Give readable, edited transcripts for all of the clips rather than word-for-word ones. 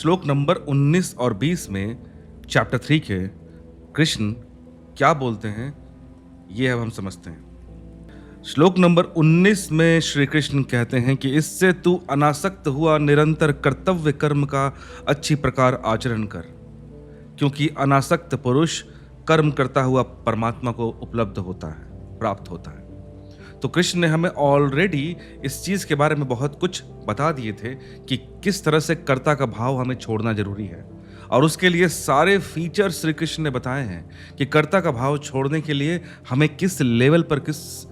श्लोक नंबर 19 और 20 में चैप्टर 3 के कृष्ण क्या बोलते हैं ये अब हम समझते हैं। श्लोक नंबर 19 में श्री कृष्ण कहते हैं कि इससे तू अनासक्त हुआ निरंतर कर्तव्य कर्म का अच्छी प्रकार आचरण कर, क्योंकि अनासक्त पुरुष कर्म करता हुआ परमात्मा को उपलब्ध होता है, प्राप्त होता है। तो कृष्ण ने हमें ऑलरेडी इस चीज के बारे में बहुत कुछ बता दिए थे कि किस तरह से कर्ता का भाव हमें छोड़ना जरूरी है, और उसके लिए सारे फीचर्स श्री कृष्ण ने बताए हैं कि कर्ता का भाव छोड़ने के लिए हमें किस लेवल पर, किस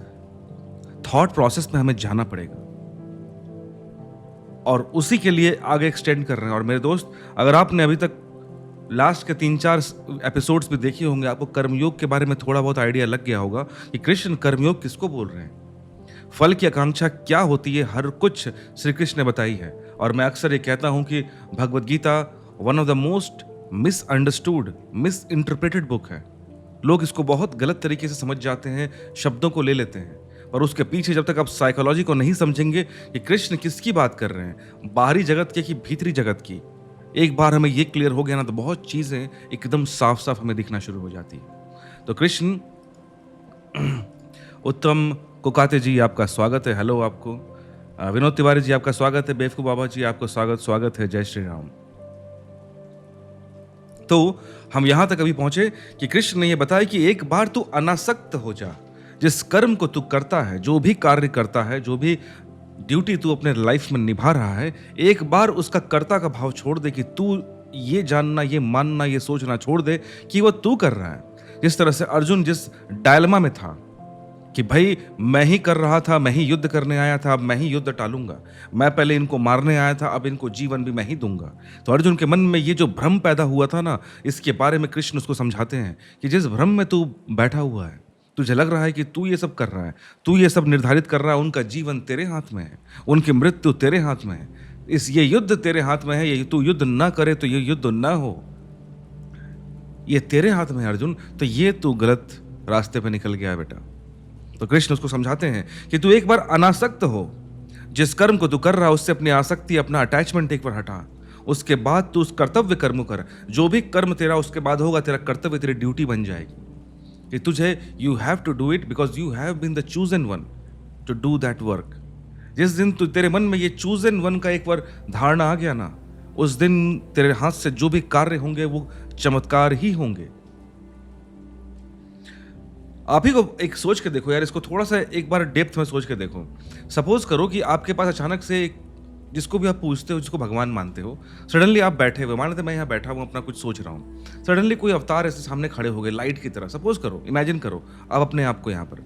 थॉट प्रोसेस में हमें जाना पड़ेगा, और उसी के लिए आगे एक्सटेंड कर रहे हैं। और मेरे दोस्त, अगर आपने अभी तक लास्ट के 3-4 एपिसोड्स भी देखे होंगे, आपको कर्मयोग के बारे में थोड़ा बहुत आइडिया लग गया होगा कि कृष्ण कर्मयोग किसको बोल रहे हैं, फल की आकांक्षा क्या होती है, हर कुछ श्री कृष्ण ने बताई है। और मैं अक्सर ये कहता हूं कि Bhagavad Gita one of the most misunderstood, misinterpreted book है। लोग इसको बहुत गलत तरीके से समझ जाते हैं, शब्दों को ले लेते हैं, और उसके पीछे जब तक आप साइकोलॉजी को नहीं समझेंगे कि कृष्ण किसकी बात कर रहे हैं, बाहरी जगत की कि भीतरी जगत की, एक बार हमें ये क्लियर हो गया ना, तो बहुत चीजें एकदम साफ साफ हमें दिखना शुरू हो जाती है। तो कृष्ण उत्तम कुकाते जी आपका स्वागत है, हेलो आपको। विनोद तिवारी जी आपका स्वागत है, बेवकूफ बाबा जी आपको स्वागत है, जय श्री राम। तो हम यहां तक अभी पहुंचे कि कृष्ण ने यह बताया कि एक बार तू अनासक्त हो जा, जिस कर्म को तू करता है, जो भी कार्य करता है, जो भी ड्यूटी तू अपने लाइफ में निभा रहा है, एक बार उसका कर्ता का भाव छोड़ दे कि तू ये जानना, ये मानना, ये सोचना छोड़ दे कि वो तू कर रहा है। जिस तरह से अर्जुन जिस डायलमा में था कि भाई मैं ही कर रहा था, मैं ही युद्ध करने आया था, अब मैं ही युद्ध टालूंगा, मैं पहले इनको मारने आया था, अब इनको जीवन भी मैं ही दूंगा। तो अर्जुन के मन में ये जो भ्रम पैदा हुआ था ना, इसके बारे में कृष्ण उसको समझाते हैं कि जिस भ्रम में तू बैठा हुआ है, तुझे लग रहा है कि तू ये सब कर रहा है, तू ये सब निर्धारित कर रहा है, उनका जीवन तेरे हाथ में है, उनकी मृत्यु तेरे हाथ में है, ये युद्ध तेरे हाथ में है, ये तू युद्ध ना करे तो ये युद्ध ना हो, ये तेरे हाथ में है अर्जुन। तो ये तू गलत रास्ते पे निकल गया बेटा। तो कृष्ण उसको समझाते हैं कि तू एक बार अनासक्त हो, जिस कर्म को तू कर रहा है उससे अपनी आसक्ति, अपना अटैचमेंट एक बार हटा, उसके बाद तू उस कर्तव्य कर्म कर, जो भी कर्म तेरा उसके बाद होगा तेरा कर्तव्य, तेरी ड्यूटी बन जाएगी कि तुझे you have to do it because you have been the chosen one to do that work. जिस दिन तू तेरे मन में ये चूजन वन का एक बार धारणा आ गया ना, उस दिन तेरे हाथ से जो भी कार्य होंगे वो चमत्कार ही होंगे। आप ही को एक सोच के देखो यार, इसको थोड़ा सा एक बार डेप्थ में सोच के देखो। सपोज करो कि आपके पास अचानक से जिसको भी आप पूछते हो, जिसको भगवान मानते हो, सडनली आप बैठे हुए, मान लेते मैं यहाँ बैठा हूँ अपना कुछ सोच रहा हूँ, सडनली कोई अवतार ऐसे सामने खड़े हो गए लाइट की तरह। सपोज करो, इमेजिन करो आप अपने आप को यहाँ पर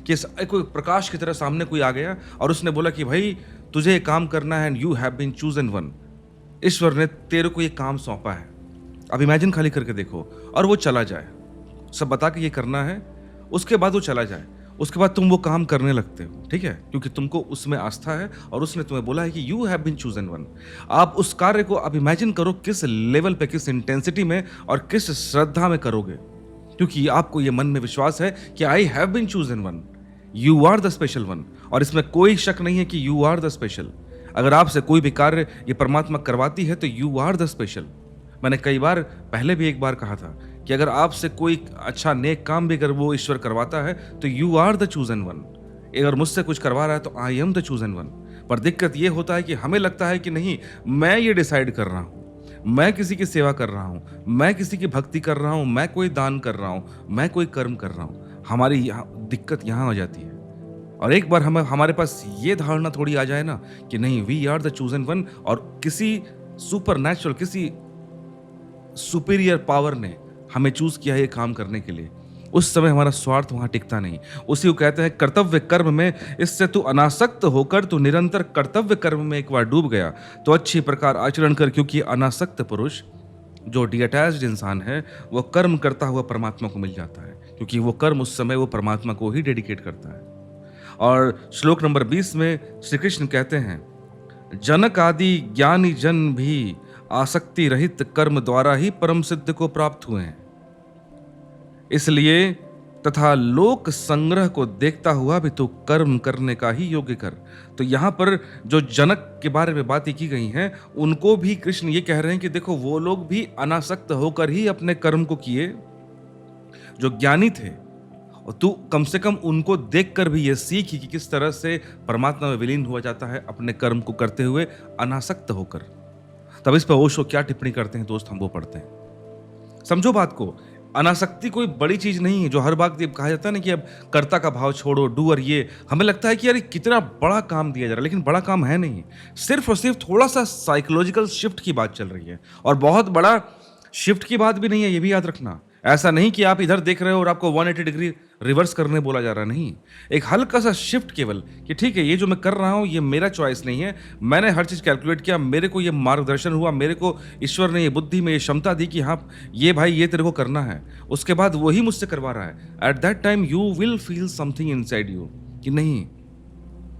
कि कोई प्रकाश की तरह सामने कोई आ गया और उसने बोला कि भाई तुझे एक काम करना है, and you have been chosen one. ईश्वर ने तेरे को ये काम सौंपा है, अब इमेजिन खाली करके देखो, और वो चला जाए, सब बता के ये करना है, उसके बाद वो चला जाए, उसके बाद तुम वो काम करने लगते हो, ठीक है, क्योंकि तुमको उसमें आस्था है और उसने तुम्हें बोला है कि you have been chosen one. आप उस कार्य को अब इमेजिन करो किस लेवल पे, किस इंटेंसिटी में और किस श्रद्धा में करोगे, क्योंकि आपको ये मन में विश्वास है कि I have been chosen one, you are the special one, और इसमें कोई शक नहीं है कि यू आर द स्पेशल। अगर आपसे कोई भी कार्य ये परमात्मा करवाती है तो यू आर द स्पेशल। मैंने कई बार पहले भी एक बार कहा था कि अगर आपसे कोई अच्छा नेक काम भी अगर वो ईश्वर करवाता है तो you are the chosen one. अगर मुझसे कुछ करवा रहा है तो I am the chosen one. पर दिक्कत ये होता है कि हमें लगता है कि नहीं, मैं ये डिसाइड कर रहा हूँ, मैं किसी की सेवा कर रहा हूँ, मैं किसी की भक्ति कर रहा हूँ, मैं कोई दान कर रहा हूँ, मैं कोई कर्म कर रहा हूँ। हमारी दिक्कत यहाँ आ जाती है। और एक बार हमारे पास ये धारणा थोड़ी आ जाए ना कि नहीं, we are the chosen one, और किसी सुपर नेचुरल, किसी सुपीरियर पावर ने हमें चूज किया है ये काम करने के लिए, उस समय हमारा स्वार्थ वहां टिकता नहीं। उसी को कहते हैं कर्तव्य कर्म में। इससे तू अनासक्त होकर तू निरंतर कर्तव्य कर्म में एक बार डूब गया तो अच्छी प्रकार आचरण कर, क्योंकि अनासक्त पुरुष, जो डिअटैच्ड इंसान है, वो कर्म करता हुआ परमात्मा को मिल जाता है, क्योंकि वो कर्म उस समय वो परमात्मा को ही डेडिकेट करता है। और श्लोक नंबर 20 में श्री कृष्ण कहते हैं, जनक आदि ज्ञानी जन भी आसक्ति रहित कर्म द्वारा ही परम सिद्ध को प्राप्त हुए हैं। इसलिए तथा लोक संग्रह को देखता हुआ भी तू कर्म करने का ही योग्य कर। तो यहाँ पर जो जनक के बारे में बातें की गई हैं, उनको भी कृष्ण ये कह रहे हैं कि देखो वो लोग भी अनासक्त होकर ही अपने कर्म को किए, जो ज्ञानी थे। और तू कम से कम उनको देखकर भी ये सीखी कि किस तरह से परमात्मा में विलीन हुआ जाता है अपने कर्म को करते हुए अनासक्त होकर। तब इस पर ओशो क्या टिप्पणी करते हैं दोस्त, हम वो पढ़ते हैं। समझो बात को, अनासक्ति कोई बड़ी चीज नहीं है। जो हर बात ये कहा जाता है ना कि अब कर्ता का भाव छोड़ो, डू, और ये हमें लगता है कि यार कितना बड़ा काम दिया जा रहा है, लेकिन बड़ा काम है नहीं। सिर्फ और सिर्फ थोड़ा सा साइकोलॉजिकल शिफ्ट की बात चल रही है, और बहुत बड़ा शिफ्ट की बात भी नहीं है, ये भी याद रखना। ऐसा नहीं कि आप इधर देख रहे हो और आपको 180 डिग्री रिवर्स करने बोला जा रहा, नहीं। एक हल्का सा शिफ्ट केवल कि ठीक है, ये जो मैं कर रहा हूं ये मेरा चॉइस नहीं है, मैंने हर चीज कैलकुलेट किया, मेरे को ये मार्गदर्शन हुआ, मेरे को ईश्वर ने ये बुद्धि में ये क्षमता दी कि हाँ ये भाई ये तेरे को करना है। उसके बाद वही मुझसे करवा रहा है। At that time you will feel something inside you कि नहीं,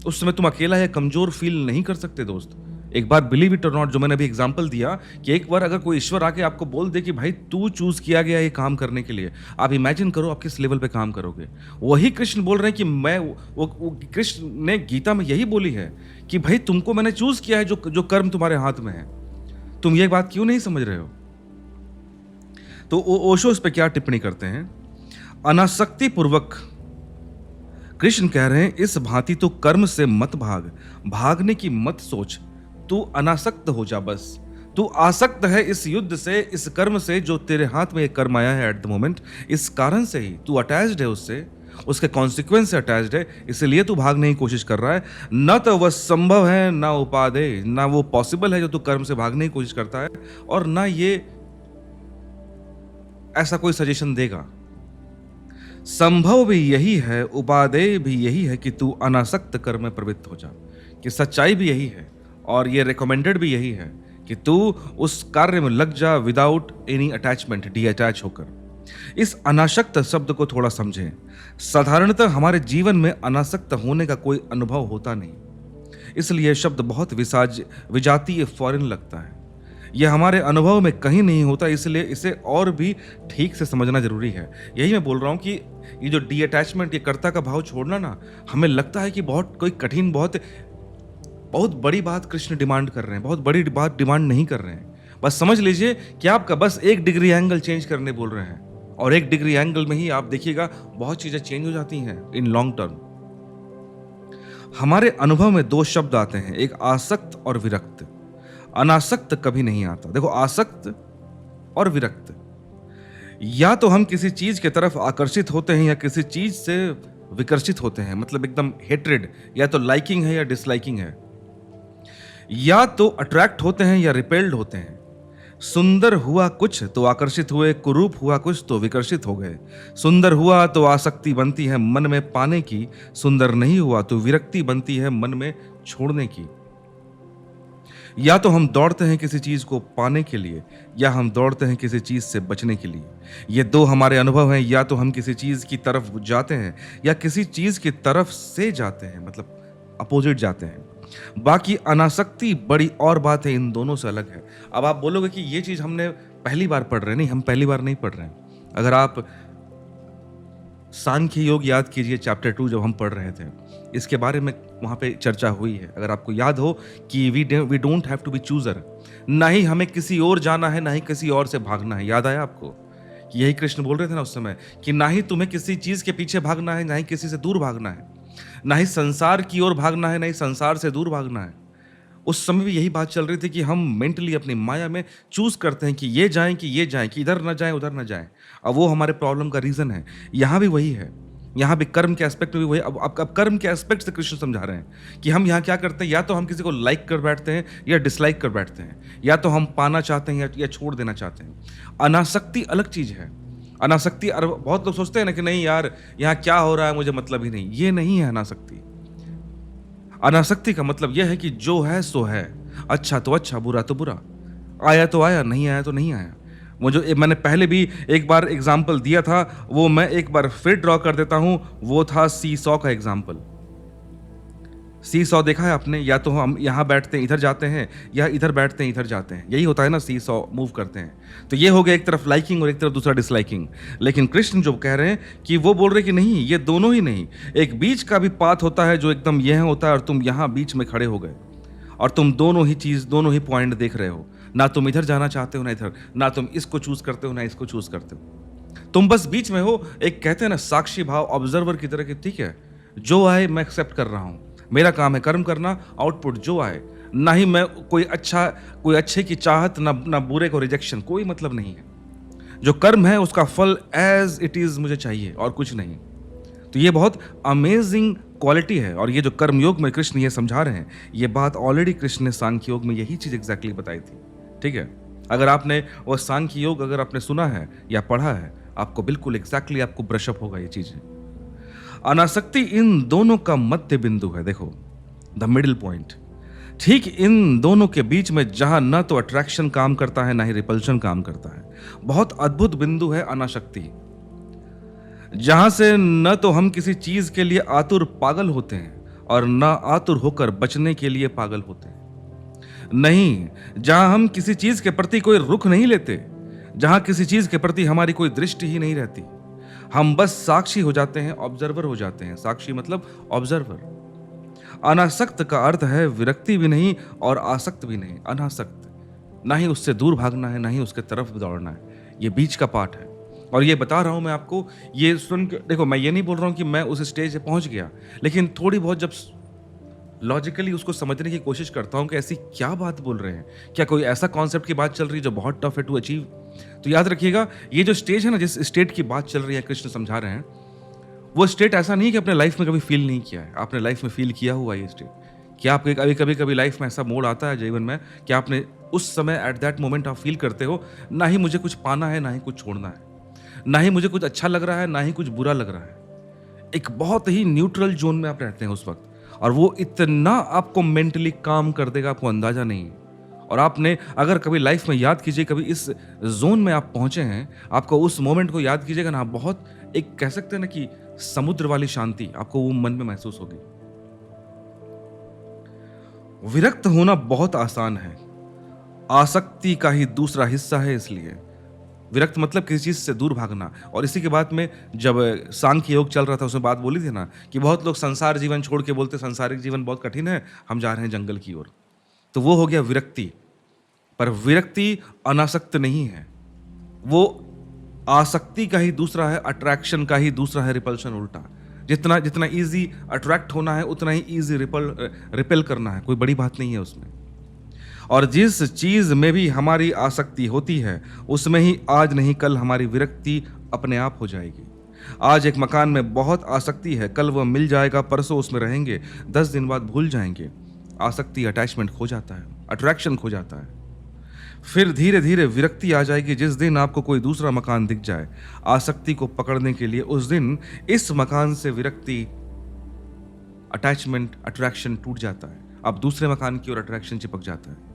उस समय तुम अकेला या कमजोर फील नहीं कर सकते दोस्त। एक बार बिलीव इट और नॉट, जो मैंने अभी एग्जांपल दिया कि एक बार अगर कोई ईश्वर आके आपको बोल दे कि भाई तू चूज किया गया ये काम करने के लिए, आप इमेजिन करो आप किस लेवल पे काम करोगे। वही कृष्ण बोल रहे हैं कि मैं वो कृष्ण ने गीता में यही बोली है कि भाई तुमको मैंने चूज किया है, जो कर्म तुम्हारे हाथ में है। तुम ये बात क्यों नहीं समझ रहे हो? तो ओशो इस पे क्या टिप्पणी करते हैं? अनासक्ति पूर्वक कृष्ण कह रहे हैं इस भांति तो कर्म से मत भाग, भागने की मत सोच, तू अनासक्त हो जा। बस तू आसक्त है इस युद्ध से, इस कर्म से, जो तेरे हाथ में ये कर्म आया है एट द मोमेंट। इस कारण से ही तू अटैच्ड है उससे, उसके कॉन्सिक्वेंस से अटैच्ड है, इसलिए तू भागने की कोशिश कर रहा है। न तो वह संभव है, ना उपादेय, ना वो पॉसिबल है जो तू कर्म से भागने की कोशिश करता है, और ना ये ऐसा कोई सजेशन देगा। संभव भी यही है, उपादेय भी यही है कि तू अनासक्त कर्म में प्रवृत्त हो जा। कि सच्चाई भी यही है और ये रिकमेंडेड भी यही है कि तू उस कार्य में लग जा विदाउट एनी अटैचमेंट, डीअटैच होकर। इस अनासक्त शब्द को थोड़ा समझें। साधारणतः हमारे जीवन में अनासक्त होने का कोई अनुभव होता नहीं, इसलिए शब्द बहुत विजातीय फॉरेन लगता है। यह हमारे अनुभव में कहीं नहीं होता, इसलिए इसे और भी ठीक से समझना जरूरी है। यही मैं बोल रहा हूं कि ये जो डीअटैचमेंट, ये कर्ता का भाव छोड़ना ना, हमें लगता है कि बहुत कोई कठिन, बहुत बड़ी बात कृष्ण डिमांड कर रहे हैं। बहुत बड़ी बात डिमांड नहीं कर रहे हैं। बस समझ लीजिए कि आपका बस 1 डिग्री एंगल चेंज करने बोल रहे हैं, और 1 डिग्री एंगल में ही आप देखिएगा बहुत चीजें चेंज हो जाती हैं इन लॉन्ग टर्म। हमारे अनुभव में 2 शब्द आते हैं, एक आसक्त और विरक्त। अनासक्त कभी नहीं आता। देखो, आसक्त और विरक्त, या तो हम किसी चीज की तरफ आकर्षित होते हैं या किसी चीज से विकर्षित होते हैं, मतलब एकदम हेट्रेड, या तो लाइकिंग है या डिसलाइकिंग है। या तो अट्रैक्ट होते हैं या रिपेल्ड होते हैं। सुंदर हुआ कुछ तो आकर्षित हुए, कुरूप हुआ कुछ तो विकर्षित हो गए। सुंदर हुआ तो आसक्ति बनती है मन में पाने की, सुंदर नहीं हुआ तो विरक्ति बनती है मन में छोड़ने की। या तो हम दौड़ते हैं किसी चीज को पाने के लिए, या हम दौड़ते हैं किसी चीज से बचने के लिए। ये 2 हमारे अनुभव हैं। या तो हम किसी चीज की तरफ जाते हैं या किसी चीज की तरफ से जाते हैं, मतलब अपोजिट जाते हैं। बाकी अनासक्ति बड़ी और बात है, इन दोनों से अलग है। अब आप बोलोगे कि ये चीज हमने पहली बार पढ़ रहे हैं। नहीं, हम पहली बार नहीं पढ़ रहे हैं। अगर आप सांख्य योग याद कीजिए, चैप्टर 2 जब हम पढ़ रहे थे, इसके बारे में वहां पे चर्चा हुई है। अगर आपको याद हो कि we don't have to be chooser, ना ही हमें किसी और जाना है, ना ही किसी और से भागना है। याद आया आपको कि यही कृष्ण बोल रहे थे ना उस समय, कि ना ही तुम्हें किसी चीज के पीछे भागना है, ना ही किसी से दूर भागना है, ना ही संसार की ओर भागना है, ना ही संसार से दूर भागना है। उस समय भी यही बात चल रही थी कि हम मेंटली अपनी माया में चूज करते हैं कि ये जाएं कि ये जाएं, कि इधर ना जाएं उधर ना जाएं। अब वो हमारे प्रॉब्लम का रीजन है। यहाँ भी वही है, यहाँ भी कर्म के एस्पेक्ट में भी वही। अब कर्म के एस्पेक्ट से कृष्ण समझा रहे हैं कि हम यहाँ क्या करते हैं, या तो हम किसी को लाइक कर बैठते हैं या डिसलाइक कर बैठते हैं, या तो हम पाना चाहते हैं या छोड़ देना चाहते हैं। अनासक्ति अलग चीज है। अनासक्ति, बहुत लोग सोचते हैं ना कि नहीं यार यहाँ क्या हो रहा है मुझे मतलब ही नहीं। ये नहीं है अनासक्ति। अनासक्ति का मतलब यह है कि जो है सो है, अच्छा तो अच्छा, बुरा तो बुरा, आया तो आया, नहीं आया तो नहीं आया। मुझे, मैंने पहले भी एक बार एग्जाम्पल दिया था, वो मैं एक बार फिर ड्रॉ कर देता हूं। वो था सी सॉ का एग्जाम्पल। सी सॉ देखा है आपने? या तो हम यहाँ बैठते हैं, इधर जाते हैं, या इधर बैठते हैं, इधर जाते हैं। यही होता है ना, सी सॉ मूव करते हैं। तो ये हो गया एक तरफ लाइकिंग और एक तरफ दूसरा डिसलाइकिंग। लेकिन कृष्ण जो कह रहे हैं कि वो बोल रहे हैं कि नहीं, ये दोनों ही नहीं, एक बीच का भी पाथ होता है जो एकदम यह होता है और तुम यहाँ बीच में खड़े हो गए और तुम दोनों ही चीज़, दोनों ही पॉइंट देख रहे हो। ना तुम इधर जाना चाहते हो ना इधर, ना तुम इसको चूज करते हो ना इसको चूज करते हो, तुम बस बीच में हो। एक कहते हैं ना साक्षी भाव, ऑब्जर्वर की तरह कि ठीक है, जो आए मैं एक्सेप्ट कर रहा हूं, मेरा काम है कर्म करना, आउटपुट जो आए। ना ही मैं कोई अच्छे की चाहत, ना बुरे को रिजेक्शन, कोई मतलब नहीं है। जो कर्म है उसका फल एज इट इज मुझे चाहिए और कुछ नहीं। तो ये बहुत अमेजिंग क्वालिटी है। और ये जो कर्म योग में कृष्ण ये समझा रहे हैं, ये बात ऑलरेडी कृष्ण ने सांख्य योग में यही चीज एग्जैक्टली बताई थी। ठीक है, अगर आपने वो सांख्य योग अगर आपने सुना है या पढ़ा है, आपको बिल्कुल एग्जैक्टली आपको ब्रशअप होगा ये चीजें। अनासक्ति इन दोनों का मध्य बिंदु है। देखो, द मिडिल पॉइंट, ठीक इन दोनों के बीच में जहां न तो अट्रैक्शन काम करता है ना ही रिपल्शन काम करता है, बहुत अद्भुत बिंदु है अनासक्ति। जहां से न तो हम किसी चीज के लिए आतुर पागल होते हैं और न आतुर होकर बचने के लिए पागल होते हैं। नहीं, जहां हम किसी चीज के प्रति कोई रुख नहीं लेते, जहां किसी चीज के प्रति हमारी कोई दृष्टि ही नहीं रहती, हम बस साक्षी हो जाते हैं, ऑब्जर्वर हो जाते हैं। साक्षी मतलब ऑब्जर्वर। अनासक्त का अर्थ है विरक्ति भी नहीं और आसक्त भी नहीं, अनासक्त। ना ही उससे दूर भागना है, ना ही उसके तरफ दौड़ना है। ये बीच का पार्ट है। और ये बता रहा हूं मैं आपको, ये सुन के देखो, मैं ये नहीं बोल रहा हूं कि मैं उस स्टेज पे पहुंच गया, लेकिन थोड़ी बहुत जब लॉजिकली उसको समझने की कोशिश करता हूं कि ऐसी क्या बात बोल रहे हैं, क्या कोई ऐसा कॉन्सेप्ट की बात चल रही है जो बहुत टफ है टू अचीव। तो याद रखिएगा, ये जो स्टेज है ना, जिस स्टेट की बात चल रही है, कृष्ण समझा रहे हैं, वो स्टेट ऐसा नहीं है कि अपने लाइफ में कभी फील नहीं किया है। आपने लाइफ में फील किया हुआ ये स्टेट। क्या आपके कभी लाइफ में ऐसा मोड़ आता है जीवन में कि आपने उस समय एट दैट मोमेंट आप फील करते हो, ना ही मुझे कुछ पाना है, ना ही कुछ छोड़ना है, ना ही मुझे कुछ अच्छा लग रहा है, ना ही कुछ बुरा लग रहा है। एक बहुत ही न्यूट्रल जोन में आप रहते हैं उस वक्त, और वो इतना आपको मेंटली काम कर देगा, आपको अंदाजा नहीं है। और आपने अगर कभी लाइफ में याद कीजिए, कभी इस जोन में आप पहुंचे हैं, आपको उस मोमेंट को याद कीजिएगा ना, बहुत एक कह सकते हैं ना कि समुद्र वाली शांति आपको वो मन में महसूस होगी। विरक्त होना बहुत आसान है, आसक्ति का ही दूसरा हिस्सा है। इसलिए विरक्त मतलब किसी चीज से दूर भागना। और इसी के बाद में जब सांख्य योग चल रहा था, उसमें बात बोली थी ना कि बहुत लोग संसार जीवन छोड़ के बोलते संसारिक जीवन बहुत कठिन है, हम जा रहे हैं जंगल की ओर। तो वो हो गया विरक्ति। पर विरक्ति अनासक्त नहीं है, वो आसक्ति का ही दूसरा है, अट्रैक्शन का ही दूसरा है, रिपल्शन उल्टा। जितना जितना इजी अट्रैक्ट होना है, उतना ही इजी रिपेल करना है, कोई बड़ी बात नहीं है उसमें। और जिस चीज में भी हमारी आसक्ति होती है, उसमें ही आज नहीं कल हमारी विरक्ति अपने आप हो जाएगी। आज एक मकान में बहुत आसक्ति है, कल वह मिल जाएगा, परसों उसमें रहेंगे, 10 दिन बाद भूल जाएंगे। आसक्ति, अटैचमेंट खो जाता है, अट्रैक्शन खो जाता है। फिर धीरे धीरे विरक्ति आ जाएगी जिस दिन आपको कोई दूसरा मकान दिख जाए। आसक्ति को पकड़ने के लिए उस दिन इस मकान से विरक्ति, अटैचमेंट, अट्रैक्शन टूट जाता है। अब दूसरे मकान की ओर अट्रैक्शन चिपक जाता है।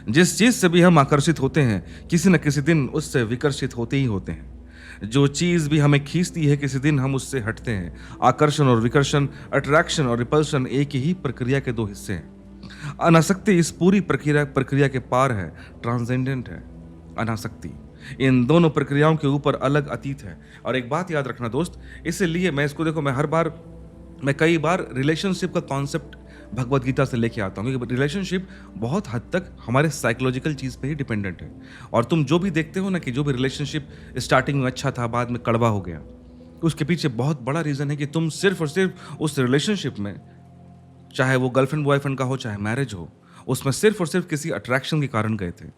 जिस चीज से भी हम आकर्षित होते हैं, किसी न किसी दिन उससे विकर्षित होते ही होते हैं। जो चीज भी हमें खींचती है, किसी दिन हम उससे हटते हैं। आकर्षण और विकर्षण, अट्रैक्शन और रिपल्शन एक ही प्रक्रिया के दो हिस्से हैं। अनासक्ति इस पूरी प्रक्रिया के पार है, ट्रांसेंडेंट है अनासक्ति। इन दोनों प्रक्रियाओं के ऊपर अलग अतीत है। और एक बात याद रखना दोस्त, इसलिए मैं इसको देखो, मैं कई बार रिलेशनशिप का कॉन्सेप्ट भगवत गीता से लेके आता हूँ, क्योंकि रिलेशनशिप बहुत हद तक हमारे साइकोलॉजिकल चीज़ पे ही डिपेंडेंट है। और तुम जो भी देखते हो ना कि जो भी रिलेशनशिप स्टार्टिंग में अच्छा था, बाद में कड़वा हो गया, उसके पीछे बहुत बड़ा रीज़न है कि तुम सिर्फ और सिर्फ उस रिलेशनशिप में, चाहे वो गर्लफ्रेंड बॉयफ्रेंड का हो, चाहे मैरिज हो, उसमें सिर्फ और सिर्फ किसी अट्रैक्शन के कारण गए थे।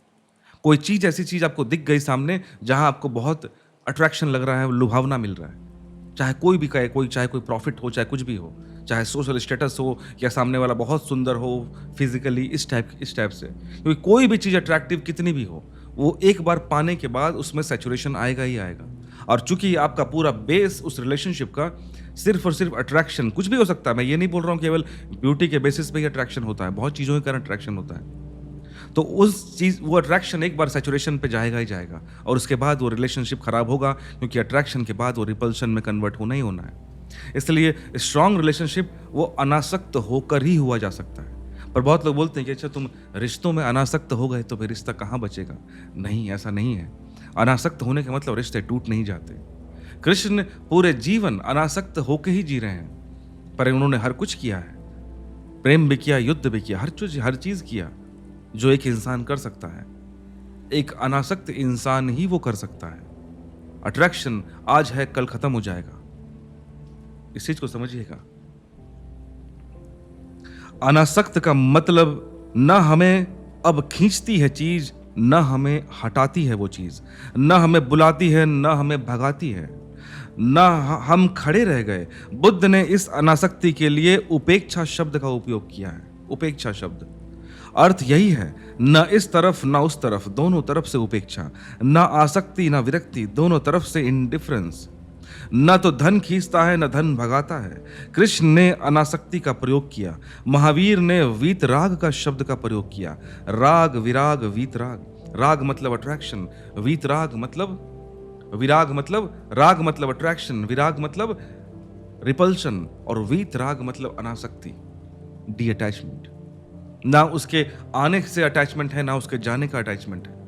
कोई चीज़, ऐसी चीज़ आपको दिख गई सामने जहां आपको बहुत अट्रैक्शन लग रहा है, लुभावना मिल रहा है, चाहे कोई भी कहे, चाहे कोई प्रॉफिट हो, चाहे कुछ भी हो, चाहे सोशल स्टेटस हो या सामने वाला बहुत सुंदर हो फिजिकली, इस टाइप से। क्योंकि कोई भी चीज़ अट्रैक्टिव कितनी भी हो, वो एक बार पाने के बाद उसमें सैचुरेशन आएगा ही आएगा। और चूंकि आपका पूरा बेस उस रिलेशनशिप का सिर्फ और सिर्फ अट्रैक्शन, कुछ भी हो सकता है, मैं ये नहीं बोल रहा हूँ केवल ब्यूटी के बेसिस पे ही अट्रैक्शन होता है, बहुत चीज़ों के कारण अट्रैक्शन होता है। तो वो अट्रैक्शन एक बार सैचुरेशन पे जाएगा ही जाएगा, और उसके बाद वो रिलेशनशिप खराब होगा, क्योंकि अट्रैक्शन के बाद वो रिपल्शन में कन्वर्ट होना ही होना है। इसलिए स्ट्रांग रिलेशनशिप वो अनासक्त होकर ही हुआ जा सकता है। पर बहुत लोग बोलते हैं कि अच्छा तुम रिश्तों में अनासक्त हो गए तो फिर रिश्ता कहाँ बचेगा? नहीं, ऐसा नहीं है। अनासक्त होने का मतलब रिश्ते टूट नहीं जाते। कृष्ण पूरे जीवन अनासक्त होकर ही जी रहे हैं, पर उन्होंने हर कुछ किया है। प्रेम भी किया, युद्ध भी किया, हर चीज किया जो एक इंसान कर सकता है। एक अनासक्त इंसान ही वो कर सकता है। अट्रैक्शन आज है कल खत्म हो जाएगा, इस चीज को समझिएगा। अनासक्त का मतलब न हमें अब खींचती है चीज, न हमें हटाती है वो चीज, न हमें बुलाती है, न हमें भगाती है, न हम खड़े रह गए। बुद्ध ने इस अनासक्ति के लिए उपेक्षा शब्द का उपयोग किया है। उपेक्षा शब्द अर्थ यही है, न इस तरफ न उस तरफ, दोनों तरफ से उपेक्षा, न आसक्ति न विरक्ति, दोनों तरफ से इंडिफरेंस। न तो धन खींचता है न धन भगाता है। कृष्ण ने अनासक्ति का प्रयोग किया। महावीर ने वीतराग का शब्द का प्रयोग किया। राग, विराग, वीतराग। राग मतलब अट्रैक्शन, वीतराग मतलब विराग, मतलब राग मतलब अट्रैक्शन, विराग मतलब रिपल्शन, और वीतराग मतलब अनासक्ति, डी अटैचमेंट। ना उसके आने से अटैचमेंट है, ना उसके जाने का अटैचमेंट है।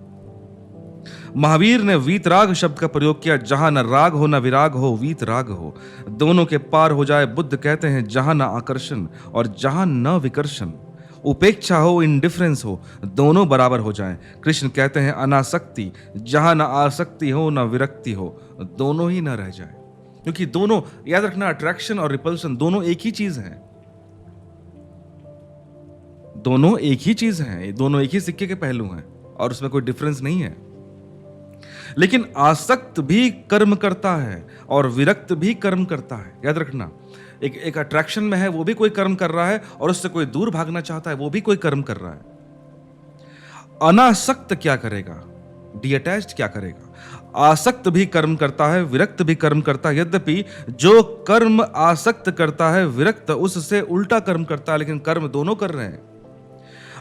महावीर ने वीतराग शब्द का प्रयोग किया। जहां न राग हो न विराग हो, वीतराग हो, दोनों के पार हो जाए। बुद्ध कहते हैं जहां न आकर्षण और जहां न विकर्षण, उपेक्षा हो इंडिफरेंस हो, दोनों बराबर हो जाएं। कृष्ण कहते हैं अनासक्ति, जहां न आसक्ति हो न विरक्ति हो, दोनों ही न रह जाए। क्योंकि दोनों, याद रखना, अट्रैक्शन और रिपल्शन दोनों एक ही चीज है। दोनों एक ही चीज है, दोनों एक ही सिक्के के पहलू हैं और उसमें कोई डिफरेंस नहीं है। लेकिन आसक्त भी कर्म करता है और विरक्त भी कर्म करता है। याद रखना, एक अट्रैक्शन में है वो भी कोई कर्म कर रहा है, और उससे कोई दूर भागना चाहता है वो भी कोई कर्म कर रहा है। अनासक्त क्या करेगा? डिअटैच्ड क्या करेगा? आसक्त भी कर्म करता है, विरक्त भी कर्म करता है। यद्यपि जो कर्म आसक्त करता है, विरक्त उससे उल्टा कर्म करता है, लेकिन कर्म दोनों कर रहे हैं।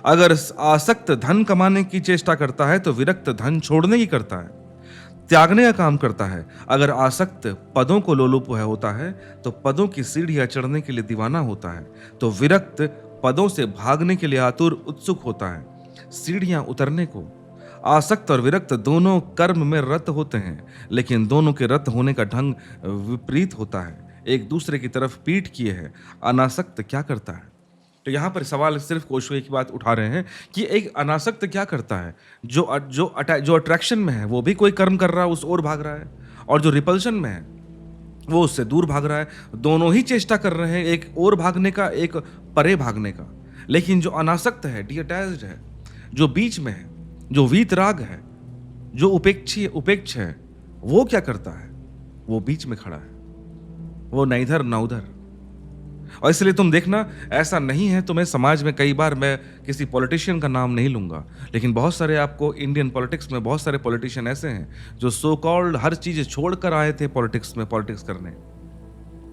अगर आसक्त धन कमाने की चेष्टा करता है तो विरक्त धन छोड़ने की करता है, त्यागने का काम करता है। अगर आसक्त पदों को लोलुप होता है तो पदों की सीढ़ियां चढ़ने के लिए दीवाना होता है, तो विरक्त पदों से भागने के लिए आतुर उत्सुक होता है, सीढ़ियां उतरने को। आसक्त और विरक्त दोनों कर्म में रत होते हैं, लेकिन दोनों के रत होने का ढंग विपरीत होता है, एक दूसरे की तरफ पीठ किए है। अनासक्त क्या करता है? तो यहां पर सवाल सिर्फ कोशो की बात उठा रहे हैं कि एक अनासक्त क्या करता है? जो अट्रैक्शन में है वो भी कोई कर्म कर रहा है, उस ओर भाग रहा है, और जो रिपल्शन में है वो उससे दूर भाग रहा है। दोनों ही चेष्टा कर रहे हैं, एक ओर भागने का, एक परे भागने का। लेकिन जो अनासक्त है, डिअटैच्ड है, जो बीच में है, जो वीतराग है, जो उपेक्ष है, वो क्या करता है? वो बीच में खड़ा है, वो न इधर न उधर। और इसलिए तुम देखना, ऐसा नहीं है, तुम्हें समाज में कई बार, मैं किसी पॉलिटिशियन का नाम नहीं लूंगा, लेकिन बहुत सारे आपको इंडियन पॉलिटिक्स में बहुत सारे पॉलिटिशियन ऐसे हैं जो सो कॉल्ड हर चीज छोड़कर आए थे पॉलिटिक्स करने,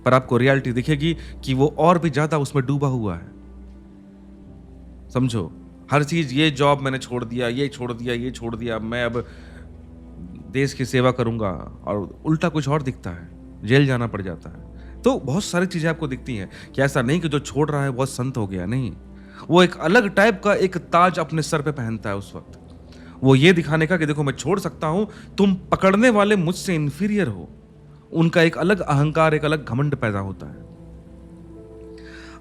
पर आपको रियलिटी दिखेगी कि वो और भी ज्यादा उसमें डूबा हुआ है। समझो, हर चीज, ये जॉब मैंने छोड़ दिया, ये छोड़ दिया, ये छोड़ दिया, मैं अब देश की सेवा करूंगा, और उल्टा कुछ और दिखता है, जेल जाना पड़ जाता है। तो बहुत सारी चीजें आपको दिखती हैं कि ऐसा नहीं कि जो छोड़ रहा है बहुत संत हो गया, नहीं, वो एक अलग टाइप का एक ताज अपने सर पे पहनता है उस वक्त, वो ये दिखाने का कि देखो मैं छोड़ सकता हूं, तुम पकड़ने वाले मुझसे इंफीरियर हो। उनका एक अलग अहंकार, एक अलग घमंड पैदा होता है।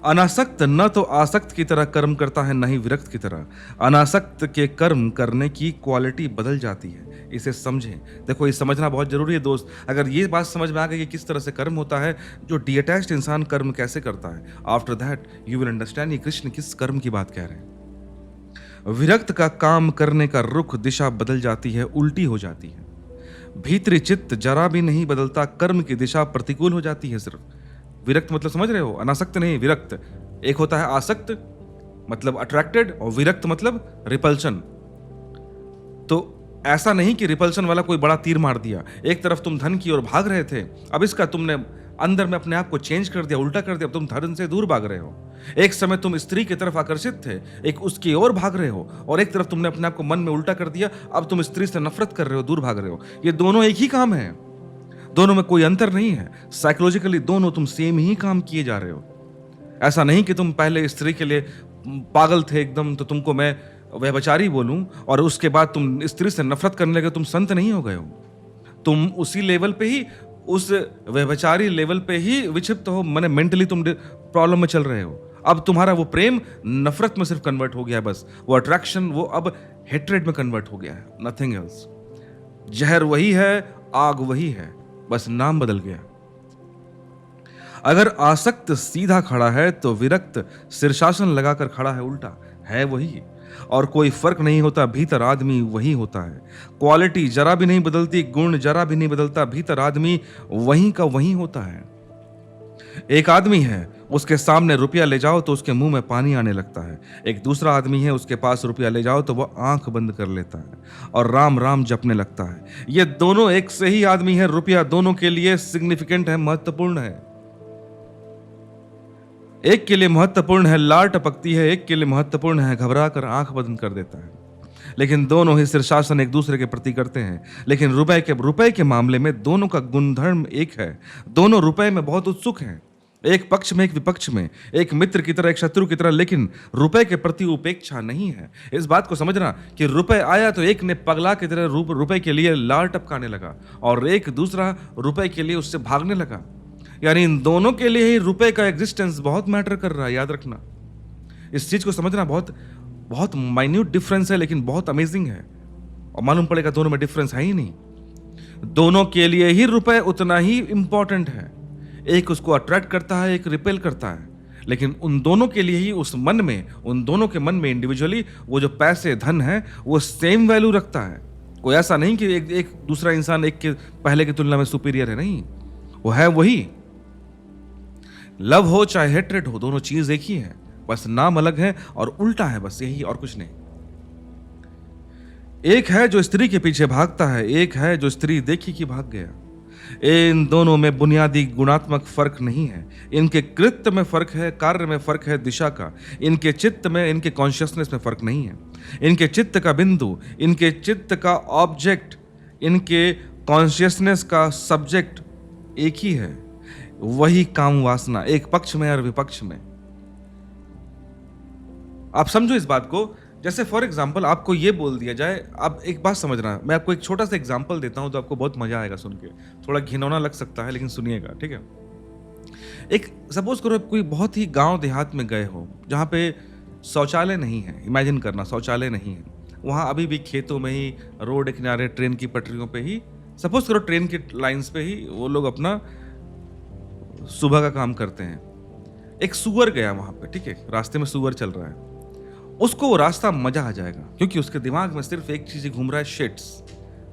अनासक्त न तो आसक्त की तरह कर्म करता है, न ही विरक्त की तरह। अनासक्त के कर्म करने की क्वालिटी बदल जाती है, इसे समझें। देखो, ये समझना बहुत जरूरी है दोस्त। अगर ये बात समझ में आ गई कि किस तरह से कर्म होता है, जो डिअटैच्ड इंसान कर्म कैसे करता है, after that you will understand ये कृष्ण किस कर्म की बात कह रहे हैं। विरक्त का काम करने का रुख, दिशा बदल जाती है, उल्टी हो जाती है। भीतरी चित्त जरा भी नहीं बदलता, कर्म की दिशा प्रतिकूल हो जाती है सिर्फ। विरक्त मतलब समझ रहे हो? अनासक्त नहीं, विरक्त। एक होता है आसक्त मतलब अट्रैक्टेड, और विरक्त मतलब रिपल्शन। तो ऐसा नहीं कि रिपल्शन वाला कोई बड़ा तीर मार दिया, एक तरफ तुम धन की ओर भाग रहे थे, अब इसका तुमने अंदर में अपने आप को चेंज कर दिया, उल्टा कर दिया, अब तुम धन से दूर भाग रहे हो। एक समय तुम स्त्री की तरफ आकर्षित थे, एक उसकी ओर भाग रहे हो, और एक तरफ तुमने अपने आप को मन में उल्टा कर दिया, अब तुम स्त्री से नफरत कर रहे हो, दूर भाग रहे हो। ये दोनों एक ही काम है, दोनों में कोई अंतर नहीं है। साइकोलॉजिकली दोनों तुम सेम ही काम किए जा रहे हो। ऐसा नहीं कि तुम पहले स्त्री के लिए पागल थे एकदम तो तुमको मैं व्यभिचारी बोलूं और उसके बाद तुम स्त्री से नफरत करने लगे, तुम संत नहीं हो गए हो। तुम उसी लेवल पे ही, उस व्यभिचारी लेवल पे ही विक्षिप्त हो, माने मेंटली तुम प्रॉब्लम में चल रहे हो। अब तुम्हारा वो प्रेम नफरत में सिर्फ कन्वर्ट हो गया है, बस वो अट्रैक्शन वो अब हेट्रेड में कन्वर्ट हो गया है, नथिंग एल्स। जहर वही है, आग वही है, बस नाम बदल गया। अगर आसक्त सीधा खड़ा है तो विरक्त शीर्षासन लगाकर खड़ा है उल्टा, है वही। और कोई फर्क नहीं होता, भीतर आदमी वही होता है। क्वालिटी जरा भी नहीं बदलती, गुण जरा भी नहीं बदलता, भीतर आदमी वही का वही होता है। एक आदमी है, उसके सामने रुपया ले जाओ तो उसके मुंह में पानी आने लगता है। एक दूसरा आदमी है, उसके पास रुपया ले जाओ तो वह आंख बंद कर लेता है और राम राम जपने लगता है। ये दोनों एक से ही आदमी है, रुपया दोनों के लिए सिग्निफिकेंट है, महत्वपूर्ण है। एक के लिए महत्वपूर्ण है लार टपकती है, एक के लिए महत्वपूर्ण है घबरा कर आंख बंद कर देता है। लेकिन दोनों ही शीर्षासन एक दूसरे के प्रति करते हैं। लेकिन रुपए के मामले में दोनों का गुणधर्म एक है। दोनों रुपए में बहुत उत्सुक हैं, एक पक्ष में एक विपक्ष में, एक मित्र की तरह एक शत्रु की तरह, लेकिन रुपए के प्रति उपेक्षा नहीं है। इस बात को समझना कि रुपए आया तो एक ने पगला की तरह रुपए के लिए लार टपकाने लगा और एक दूसरा रुपए के लिए उससे भागने लगा। यानी इन दोनों के लिए ही रुपए का एग्जिस्टेंस बहुत मैटर कर रहा है, याद रखना। इस चीज को समझना बहुत बहुत माइन्यूट डिफरेंस है, लेकिन बहुत अमेजिंग है। और मालूम पड़ेगा दोनों में डिफरेंस है ही नहीं। दोनों के लिए ही रुपए उतना ही इंपॉर्टेंट है। एक उसको अट्रैक्ट करता है, एक रिपेल करता है, लेकिन उन दोनों के लिए ही उस मन में, उन दोनों के मन में इंडिविजुअली वो जो पैसे धन है वो सेम वैल्यू रखता है। कोई ऐसा नहीं कि एक दूसरा इंसान एक के पहले की तुलना में सुपीरियर है, नहीं, वो है वही। लव हो चाहे हेट्रेड हो, दोनों चीज एक ही है, बस नाम अलग है और उल्टा है, बस यही और कुछ नहीं। एक है जो स्त्री के पीछे भागता है, एक है जो स्त्री देखी कि भाग गया। इन दोनों में बुनियादी गुणात्मक फर्क नहीं है। इनके कृत्य में फर्क है, कार्य में फर्क है, दिशा का। इनके चित्त में, इनके कॉन्शियसनेस में फर्क नहीं है। इनके चित्त का बिंदु, इनके चित्त का ऑब्जेक्ट, इनके कॉन्शियसनेस का सब्जेक्ट एक ही है, वही काम वासना, एक पक्ष में और विपक्ष में। आप समझो इस बात को। जैसे फॉर एग्जाम्पल आपको ये बोल दिया जाए, आप एक बात समझना, मैं आपको एक छोटा सा एग्जाम्पल देता हूं तो आपको बहुत मजा आएगा सुन के। थोड़ा घिनौना लग सकता है लेकिन सुनिएगा, ठीक है। एक सपोज करो कोई बहुत ही गांव देहात में गए हो जहां पे शौचालय नहीं है। इमेजिन करना, शौचालय नहीं है वहां, अभी भी खेतों में ही, रोड किनारे, ट्रेन की पटरियों पे ही, सपोज करो ट्रेन की लाइंस पे ही वो लोग अपना सुबह का काम करते हैं। एक सुअर गया वहां पे, ठीक है, रास्ते में सुअर चल रहा है। उसको वो रास्ता मजा आ जाएगा क्योंकि उसके दिमाग में सिर्फ एक चीज घूम रहा है, शिट्स।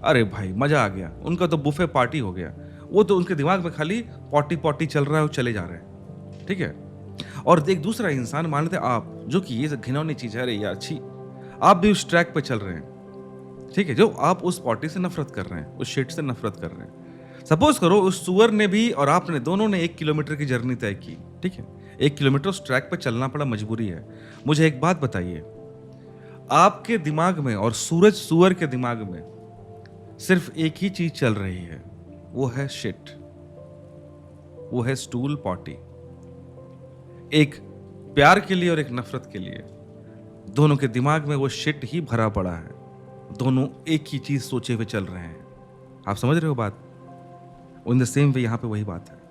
अरे भाई मजा आ गया, उनका तो बुफे पार्टी हो गया। वो तो उनके दिमाग में खाली पॉटी पॉटी चल रहा है, वो चले जा रहे हैं, ठीक है। और एक दूसरा इंसान, मान लेते आप, जो कि ये घिनौनी चीज है, अरे यार छी, आप भी उस ट्रैक पे चल रहे हैं, ठीक है, जो आप उस पॉटी से नफरत कर रहे हैं, उस शिट से नफरत कर रहे हैं। सपोज करो उस सुअर ने भी और आपने, दोनों ने 1 किलोमीटर की जर्नी तय की, ठीक है, 1 किलोमीटर उस ट्रैक पे चलना पड़ा, मजबूरी है। मुझे एक बात बताइए, आपके दिमाग में और सुअर के दिमाग में सिर्फ एक ही चीज चल रही है, वो है शिट, वो है स्टूल, पॉटी। एक प्यार के लिए और एक नफरत के लिए, दोनों के दिमाग में वो शिट ही भरा पड़ा है। दोनों एक ही चीज सोचे हुए चल रहे हैं। आप समझ रहे हो बात? इन द सेम वे यहां पे वही बात है।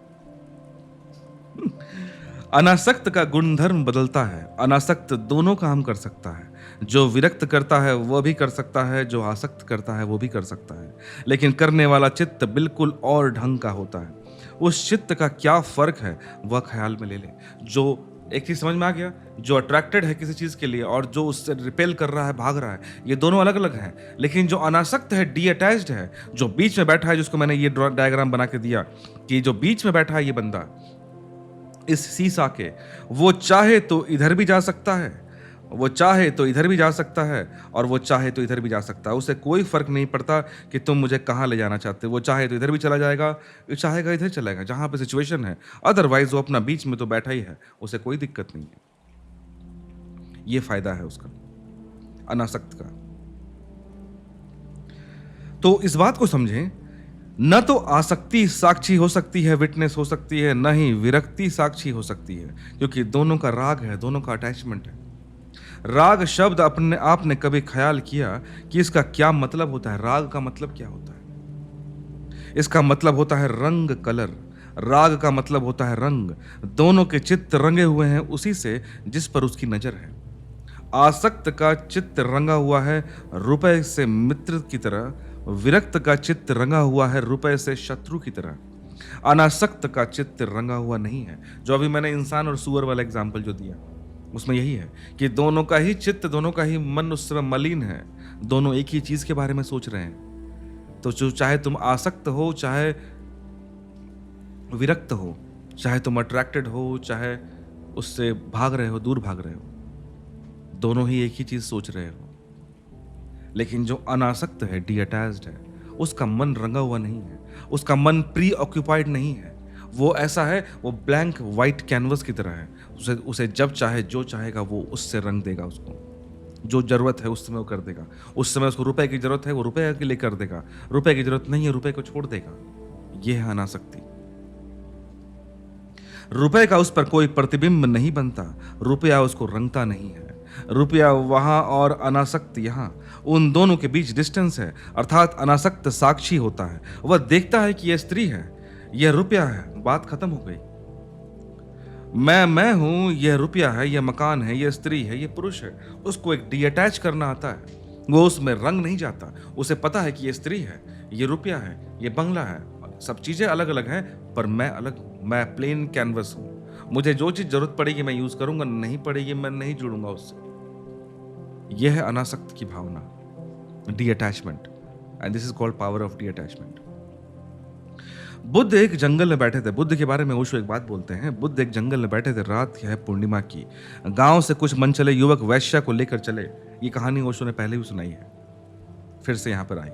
अनासक्त का गुणधर्म बदलता है। अनासक्त दोनों काम कर सकता है। जो विरक्त करता है वह भी कर सकता है, जो आसक्त करता है वो भी कर सकता है, लेकिन करने वाला चित्त बिल्कुल और ढंग का होता है। उस चित्त का क्या फर्क है वह ख्याल में ले ले। जो एक चीज समझ में आ गया, जो अट्रैक्टेड है किसी चीज के लिए और जो उससे रिपेल कर रहा है, भाग रहा है, ये दोनों अलग अलग हैं। लेकिन जो अनासक्त है, डी अटैच्ड है, जो बीच में बैठा है, जिसको मैंने ये डायग्राम बना के दिया कि जो बीच में बैठा है ये बंदा इस सीसा के, वो चाहे तो इधर भी जा सकता है, वो चाहे तो इधर भी जा सकता है और वो चाहे तो इधर भी जा सकता है। उसे कोई फर्क नहीं पड़ता कि तुम मुझे कहाँ ले जाना चाहते हो। वो चाहे तो इधर भी चला जाएगा, चाहेगा इधर चलेगा, जहां पे सिचुएशन है। अदरवाइज वो अपना बीच में तो बैठा ही है, उसे कोई दिक्कत नहीं है। ये फायदा है उसका, अनासक्त का। तो इस बात को समझें न तो आसक्ति साक्षी हो सकती है, विटनेस हो सकती है, न ही विरक्ति साक्षी हो सकती है, क्योंकि दोनों का राग है, दोनों का अटैचमेंट है। राग शब्द अपने आपने कभी ख्याल किया कि इसका क्या मतलब होता है? राग का मतलब क्या होता है? इसका मतलब होता है रंग, कलर। राग का मतलब होता है रंग। दोनों के चित्त रंगे हुए हैं उसी से जिस पर उसकी नजर है। आसक्त का चित्त रंगा हुआ है रुपए से मित्र की तरह, विरक्त का चित्त रंगा हुआ है रुपए से शत्रु की तरह। अनासक्त का चित्त रंगा हुआ नहीं है। जो अभी मैंने इंसान और सुअर वाला एग्जाम्पल जो दिया, उसमें यही है कि दोनों का ही चित्त, दोनों का ही मन उस समय मलिन है। दोनों एक ही चीज के बारे में सोच रहे हैं। तो जो चाहे तुम आसक्त हो, चाहे विरक्त हो, चाहे तुम अट्रैक्टेड हो, चाहे उससे भाग रहे हो, दूर भाग रहे हो, दोनों ही एक ही चीज सोच रहे हो। लेकिन जो अनासक्त है, डिअटैच्ड है, उसका मन रंगा हुआ नहीं है, उसका मन प्री ऑक्यूपाइड नहीं है। वो ऐसा है, वो ब्लैंक व्हाइट कैनवस की तरह है। उसे जब चाहे जो चाहेगा वो उससे रंग देगा। उसको जो जरूरत है उस समय वो कर देगा। उस समय उसको रुपए की जरूरत है, वो रुपए के लिए कर देगा। रुपए की जरूरत नहीं है, रुपए को छोड़ देगा। यह है अनासक्ति। रुपए का उस पर कोई प्रतिबिंब नहीं बनता, रुपया उसको रंगता नहीं है। रुपया वहां और अनासक्त यहां, उन दोनों के बीच डिस्टेंस है। अर्थात अनासक्त साक्षी होता है, वह देखता है कि यह स्त्री है, यह रुपया है, बात खत्म हो गई। मैं हूं, यह रुपया है, यह मकान है, यह स्त्री है, यह पुरुष है। उसको एक डीअटैच करना आता है। वो उसमें रंग नहीं जाता। उसे पता है कि यह स्त्री है, यह रुपया है, यह बंगला है। सब चीजें अलग अलग हैं, पर मैं अलग हूं। मैं प्लेन कैनवस हूं। मुझे जो चीज जरूरत पड़ेगी मैं यूज करूंगा, नहीं पड़ेगी मैं नहीं जुड़ूंगा उससे। यह है अनासक्त की भावना, detachment. And this is called power of detachment. Buddha एक जंगल में बैठे थे। बुद्ध के बारे में ओशो एक बात बोलते हैं। बुद्ध एक जंगल में बैठे थे, रात है पूर्णिमा की। गांव से कुछ मनचले युवक वैश्या को लेकर चले। ये कहानी ओशो ने पहले भी सुनाई है, फिर से यहां पर आई।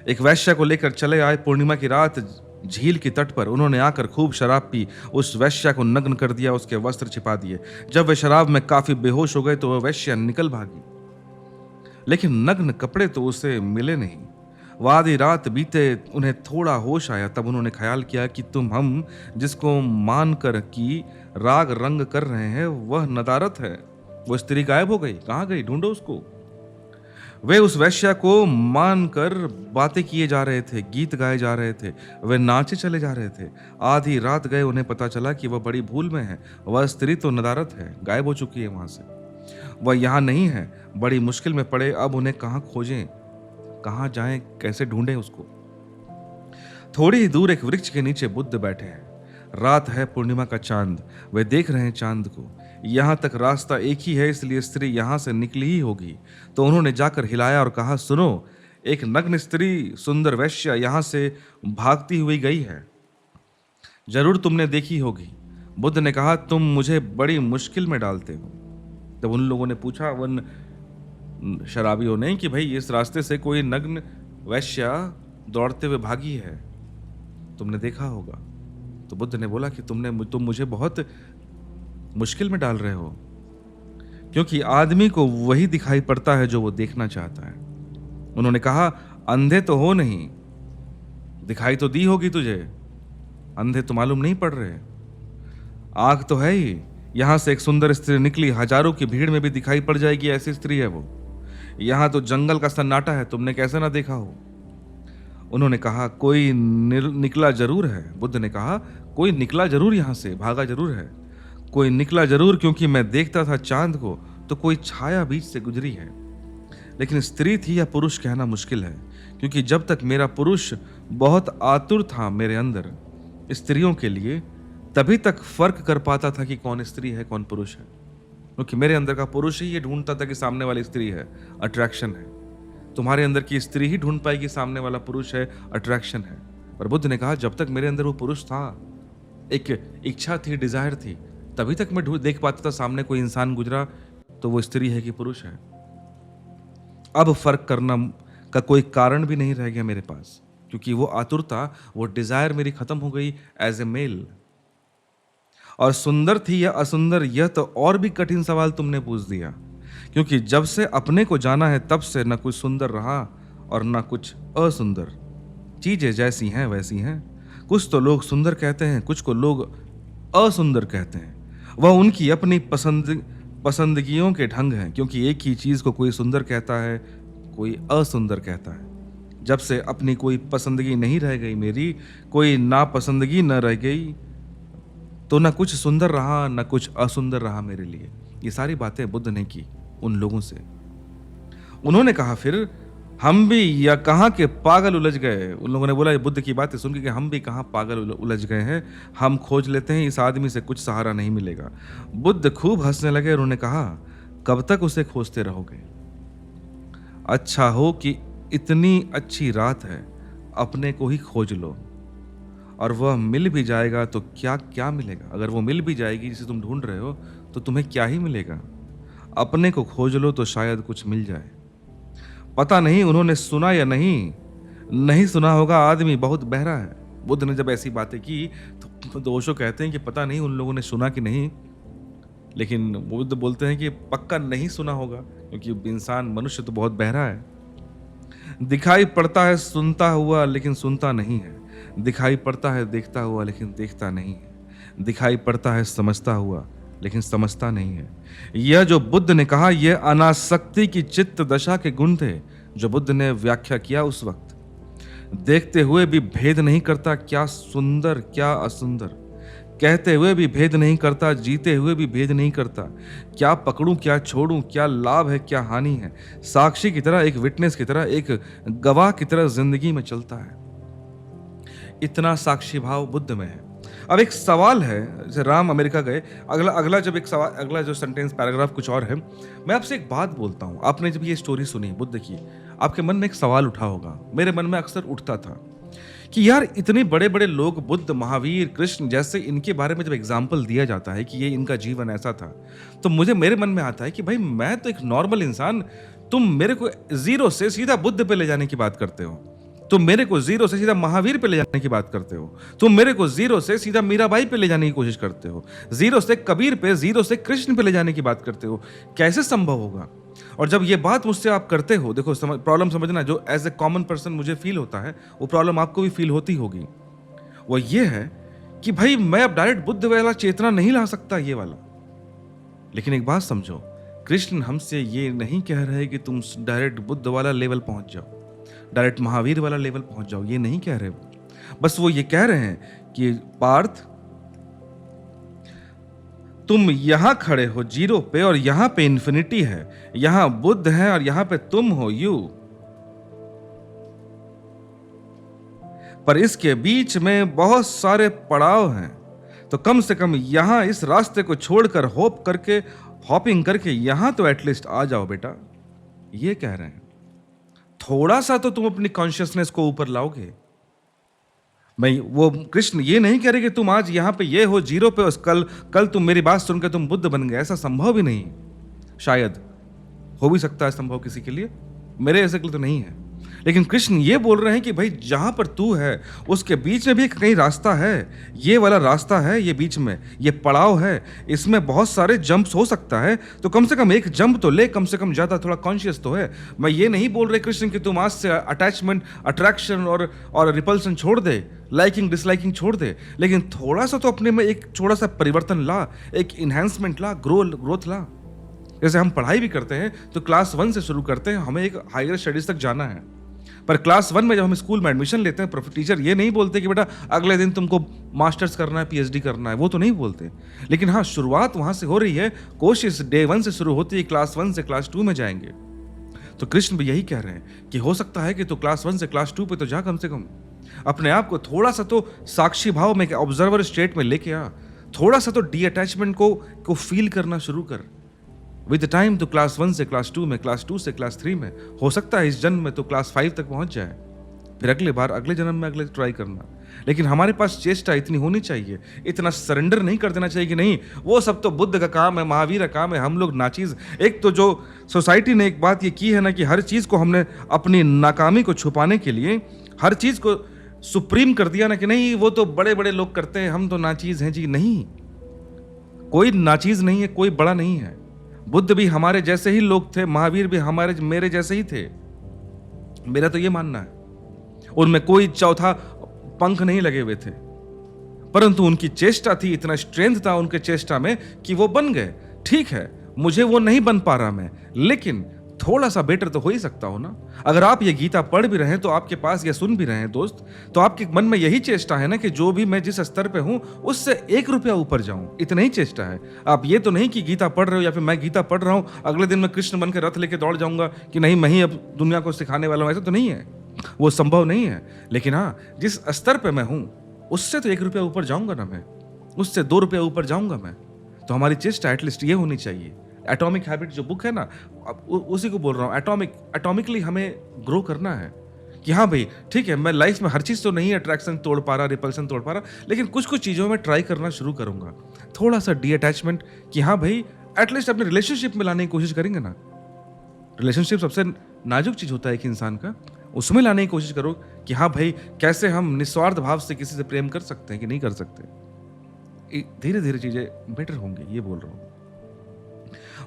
एक वैश्या को लेकर चले आए पूर्णिमा की रात झील के तट पर। उन्होंने आकर खूब शराब पी, उस वैश्या को नग्न कर दिया, उसके वस्त्र छिपा दिए। जब वे शराब में काफी बेहोश हो गए तो वह वैश्या निकल भागी, लेकिन नग्न कपड़े तो उसे मिले नहीं। वह आधी रात बीते उन्हें थोड़ा होश आया। तब उन्होंने ख्याल किया कि हम जिसको मानकर कि राग रंग कर रहे हैं वह नदारत है। वो स्त्री गायब हो गई। कहाँ गई? ढूंढो उसको। वे उस वैश्या को मानकर बातें किए जा रहे थे, गीत गाए जा रहे थे, वे नाचे चले जा रहे थे। आधी रात गए, उन्हें पता चला कि वह बड़ी भूल में है। वह स्त्री तो नदारत है, गायब हो चुकी है वहां से। वह यहाँ नहीं है। बड़ी मुश्किल में पड़े। अब उन्हें कहाँ खोजें, कहाँ जाएं, कैसे ढूंढें उसको। थोड़ी ही दूर एक वृक्ष के नीचे बुद्ध बैठे हैं। रात है, पूर्णिमा का चांद। वे देख रहे हैं चांद को। यहां तक रास्ता एक ही है, इसलिए स्त्री यहां से निकली ही होगी। तो उन्होंने जाकर हिलाया और कहा, सुनो, एक नग्न स्त्री, सुंदर वैश्या यहां से भागती हुई गई है, जरूर तुमने देखी होगी। बुद्ध ने कहा, तुम मुझे बड़ी मुश्किल में डालते हो। तब उन लोगों ने पूछा, उन शराबियों ने, कि भाई इस रास्ते से कोई नग्न वैश्या दौड़ते हुए भागी है, तुमने देखा होगा। तो बुद्ध ने बोला कि तुम मुझे बहुत मुश्किल में डाल रहे हो, क्योंकि आदमी को वही दिखाई पड़ता है जो वो देखना चाहता है। उन्होंने कहा, अंधे तो हो नहीं, दिखाई तो दी होगी तुझे, अंधे तो मालूम नहीं पड़ रहे। आंख तो है ही। यहां से एक सुंदर स्त्री निकली, हजारों की भीड़ में भी दिखाई पड़ जाएगी, ऐसी स्त्री है वो। यहां तो जंगल का सन्नाटा है, तुमने कैसे ना देखा हो। उन्होंने कहा, कोई निकला जरूर है। बुद्ध ने कहा, कोई निकला जरूर, यहां से भागा जरूर है। कोई निकला जरूर, क्योंकि मैं देखता था चांद को, तो कोई छाया बीच से गुजरी है। लेकिन स्त्री थी या पुरुष कहना मुश्किल है, क्योंकि जब तक मेरा पुरुष बहुत आतुर था मेरे अंदर स्त्रियों के लिए, तभी तक फर्क कर पाता था कि कौन स्त्री है कौन पुरुष है। क्योंकि मेरे अंदर का पुरुष ही ये ढूंढता था कि सामने वाली स्त्री है, अट्रैक्शन है। तुम्हारे अंदर की स्त्री ही ढूंढ पाएगी सामने वाला पुरुष है, अट्रैक्शन है। पर बुद्ध ने कहा, जब तक मेरे अंदर वो पुरुष था, एक इच्छा थी, डिजायर थी, तभी तक मैं देख पाता था सामने कोई इंसान गुजरा तो वो स्त्री है कि पुरुष है। अब फर्क करना का कोई कारण भी नहीं रह गया मेरे पास, क्योंकि वो आतुरता, वो डिजायर मेरी खत्म हो गई एज ए मेल। और सुंदर थी या असुंदर, यह तो और भी कठिन सवाल तुमने पूछ दिया, क्योंकि जब से अपने को जाना है तब से न कुछ सुंदर रहा और न कुछ असुंदर। चीजें जैसी हैं वैसी हैं। कुछ तो लोग सुंदर कहते हैं, कुछ को लोग असुंदर कहते हैं। वह उनकी अपनी पसंदगियों के ढंग हैं, क्योंकि एक ही चीज को कोई सुंदर कहता है, कोई असुंदर कहता है। जब से अपनी कोई पसंदगी नहीं रह गई मेरी, कोई नापसंदगी न रह गई, तो न कुछ सुंदर रहा न कुछ असुंदर रहा मेरे लिए। ये सारी बातें बुद्ध ने की उन लोगों से। उन्होंने कहा फिर हम भी या कहाँ के पागल उलझ गए। उन लोगों ने बोला ये बुद्ध की बातें सुन के कि हम भी कहाँ पागल उलझ गए हैं, हम खोज लेते हैं, इस आदमी से कुछ सहारा नहीं मिलेगा। बुद्ध खूब हंसने लगे और उन्होंने कहा कब तक उसे खोजते रहोगे? अच्छा हो कि इतनी अच्छी रात है, अपने को ही खोज लो, और वह मिल भी जाएगा तो क्या क्या मिलेगा। अगर वो मिल भी जाएगी जिसे तुम ढूंढ रहे हो तो तुम्हें क्या ही मिलेगा। अपने को खोज लो तो शायद कुछ मिल जाए। पता नहीं उन्होंने सुना या नहीं, नहीं सुना होगा, आदमी बहुत बहरा है। बुद्ध ने जब ऐसी बातें की तो ओशो कहते हैं कि पता नहीं उन लोगों ने सुना कि नहीं, लेकिन बुद्ध बोलते हैं कि पक्का नहीं सुना होगा, क्योंकि इंसान मनुष्य तो बहुत बहरा है। दिखाई पड़ता है सुनता हुआ लेकिन सुनता नहीं है, दिखाई पड़ता है देखता हुआ लेकिन देखता नहीं है, दिखाई पड़ता है समझता हुआ लेकिन समझता नहीं है। यह जो बुद्ध ने कहा, यह अनासक्ति की चित्त दशा के गुण थे जो बुद्ध ने व्याख्या किया उस वक्त। देखते हुए भी भेद नहीं करता क्या सुंदर क्या असुंदर, कहते हुए भी भेद नहीं करता, जीते हुए भी भेद नहीं करता, क्या पकड़ूं क्या छोड़ूं, क्या लाभ है क्या हानि है, साक्षी की तरह, एक विटनेस की तरह, एक गवाह की तरह जिंदगी में चलता है। इतना साक्षी भाव बुद्ध में है। अब एक सवाल है, जैसे राम अमेरिका गए, अगला जब एक सवाल, अगला जो सेंटेंस पैराग्राफ कुछ और है। मैं आपसे एक बात बोलता हूं, आपने जब ये स्टोरी सुनी बुद्ध की, आपके मन में एक सवाल उठा होगा, मेरे मन में अक्सर उठता था कि यार इतने बड़े बड़े लोग, बुद्ध, महावीर, कृष्ण जैसे, इनके बारे में जब एग्जाम्पल दिया जाता है कि ये इनका जीवन ऐसा था, तो मेरे मन में आता है कि भाई मैं तो एक नॉर्मल इंसान, तुम मेरे को जीरो से सीधा बुद्ध पे ले जाने की बात करते हो, तुम मेरे को जीरो से सीधा महावीर पे ले जाने की बात करते हो, तुम मेरे को जीरो से सीधा मीराबाई पे ले जाने की कोशिश करते हो, जीरो से कबीर पे, जीरो से कृष्ण पे ले जाने की बात करते हो। कैसे संभव होगा? और जब ये बात मुझसे आप करते हो, देखो प्रॉब्लम समझना, जो एज ए कॉमन पर्सन मुझे फील होता है, वो प्रॉब्लम आपको भी फील होती होगी। वो ये है कि भाई मैं अब डायरेक्ट बुद्ध वाला चेतना नहीं ला सकता, ये वाला। लेकिन एक बात समझो, कृष्ण हमसे ये नहीं कह रहे कि तुम डायरेक्ट बुद्ध वाला लेवल पहुंच जाओ, डायरेक्ट महावीर वाला लेवल पहुंच जाओ, ये नहीं कह रहे वो। बस वो ये कह रहे हैं कि पार्थ, तुम यहां खड़े हो जीरो पे और यहां पे इन्फिनिटी है, यहां बुद्ध है और यहां पे तुम हो यू, पर इसके बीच में बहुत सारे पड़ाव हैं। तो कम से कम यहां इस रास्ते को छोड़कर हॉपिंग करके यहां तो एटलीस्ट आ जाओ बेटा। ये कह रहे हैं थोड़ा सा तो तुम अपनी कॉन्शियसनेस को ऊपर लाओगे। मैं वो कृष्ण ये नहीं कह रहे कि तुम आज यहां पे ये हो जीरो पे, कल तुम मेरी बात सुनकर तुम बुद्ध बन गए, ऐसा संभव भी नहीं। शायद हो भी सकता है संभव किसी के लिए, मेरे ऐसे के लिए तो नहीं है। लेकिन कृष्ण ये बोल रहे हैं कि भाई जहां पर तू है उसके बीच में भी कहीं रास्ता है, ये वाला रास्ता है, ये बीच में ये पड़ाव है, इसमें बहुत सारे जंप्स हो सकता है, तो कम से कम एक जंप तो ले, कम से कम ज्यादा थोड़ा कॉन्शियस तो है। मैं ये नहीं बोल रहे कृष्ण कि तुम आज से अटैचमेंट, अट्रैक्शन और रिपल्सन छोड़ दे, लाइकिंग डिसलाइकिंग छोड़ दे, लेकिन थोड़ा सा तो अपने में एक थोड़ा सा परिवर्तन ला, एक इन्हेंसमेंट ला, ग्रोथ ला। जैसे हम पढ़ाई भी करते हैं तो क्लास 1 से शुरू करते हैं, हमें एक हायर स्टडीज तक जाना है, पर क्लास 1 में जब हम स्कूल में एडमिशन लेते हैं, टीचर ये नहीं बोलते कि बेटा अगले दिन तुमको मास्टर्स करना है, पीएचडी करना है, वो तो नहीं बोलते। लेकिन हाँ, शुरुआत वहां से हो रही है, कोशिश डे 1 से शुरू होती है, क्लास 1 से क्लास 2 में जाएंगे। तो कृष्ण भी यही कह रहे हैं कि हो सकता है कि तो क्लास 1 से क्लास 2 पे तो जा, कम से कम अपने आप को थोड़ा सा तो साक्षी भाव में, ऑब्जर्वर स्टेट में लेके आ, थोड़ा सा तो डी अटैचमेंट को फील करना शुरू कर। विद टाइम तो क्लास 1 से क्लास 2 में, क्लास 2 से क्लास 3 में, हो सकता है इस जन्म में तो क्लास 5 तक पहुंच जाए, फिर अगले बार अगले जन्म में अगले ट्राई करना। लेकिन हमारे पास चेष्टा इतनी होनी चाहिए, इतना सरेंडर नहीं कर देना चाहिए कि नहीं वो सब तो बुद्ध का काम है, महावीर का काम है, हम लोग नाचीज। एक तो जो सोसाइटी ने एक बात ये की है ना कि हर चीज को हमने अपनी नाकामी को छुपाने के लिए हर चीज को सुप्रीम कर दिया ना, कि नहीं वो तो बड़े बड़े लोग करते हैं, हम तो नाचीज हैं जी। नहीं, कोई नाचीज नहीं है, कोई बड़ा नहीं है। बुद्ध भी हमारे जैसे ही लोग थे, महावीर भी मेरे जैसे ही थे, मेरा तो ये मानना है। उनमें कोई चौथा पंख नहीं लगे हुए थे, परंतु उनकी चेष्टा थी, इतना स्ट्रेंथ था उनके चेष्टा में कि वो बन गए। ठीक है, मुझे वो नहीं बन पा रहा मैं, लेकिन थोड़ा सा बेटर तो हो ही सकता हो ना। अगर आप ये गीता पढ़ भी रहे हैं तो आपके पास, या सुन भी रहे हैं दोस्त, तो आपके मन में यही चेष्टा है ना कि जो भी मैं जिस स्तर पे हूं उससे 1 रुपया ऊपर जाऊं, इतना ही चेष्टा है। आप ये तो नहीं कि गीता पढ़ रहे हो या फिर मैं गीता पढ़ रहा हूं अगले दिन मैं कृष्ण बन के रथ लेके दौड़ जाऊंगा कि नहीं मैं ही अब दुनिया को सिखाने वाला हूं, ऐसा तो नहीं है, वो संभव नहीं है। लेकिन हाँ, जिस स्तर पे मैं हूं उससे तो 1 रुपया ऊपर जाऊंगा ना मैं, उससे 2 रुपया ऊपर जाऊंगा मैं। तो हमारी चेष्टा एटलीस्ट ये होनी चाहिए। एटॉमिक हैबिट जो बुक है ना, उसी को बोल रहा हूँ। एटॉमिकली हमें ग्रो करना है कि हाँ भाई ठीक है, मैं लाइफ में हर चीज़ तो नहीं अट्रैक्शन तोड़ पा रहा, रिपल्सन तोड़ पा रहा, लेकिन कुछ कुछ चीज़ों में ट्राई करना शुरू करूंगा। थोड़ा सा डी अटैचमेंट, कि हाँ भाई एटलीस्ट अपने रिलेशनशिप में लाने की कोशिश करेंगे ना। रिलेशनशिप सबसे नाजुक चीज़ होता है एक इंसान का, उसमें लाने की कोशिश करो कि हाँ भाई कैसे हम निस्वार्थ भाव से किसी से प्रेम कर सकते हैं कि नहीं कर सकते। धीरे धीरे चीज़ें बेटर होंगी, ये बोल रहा हूँ।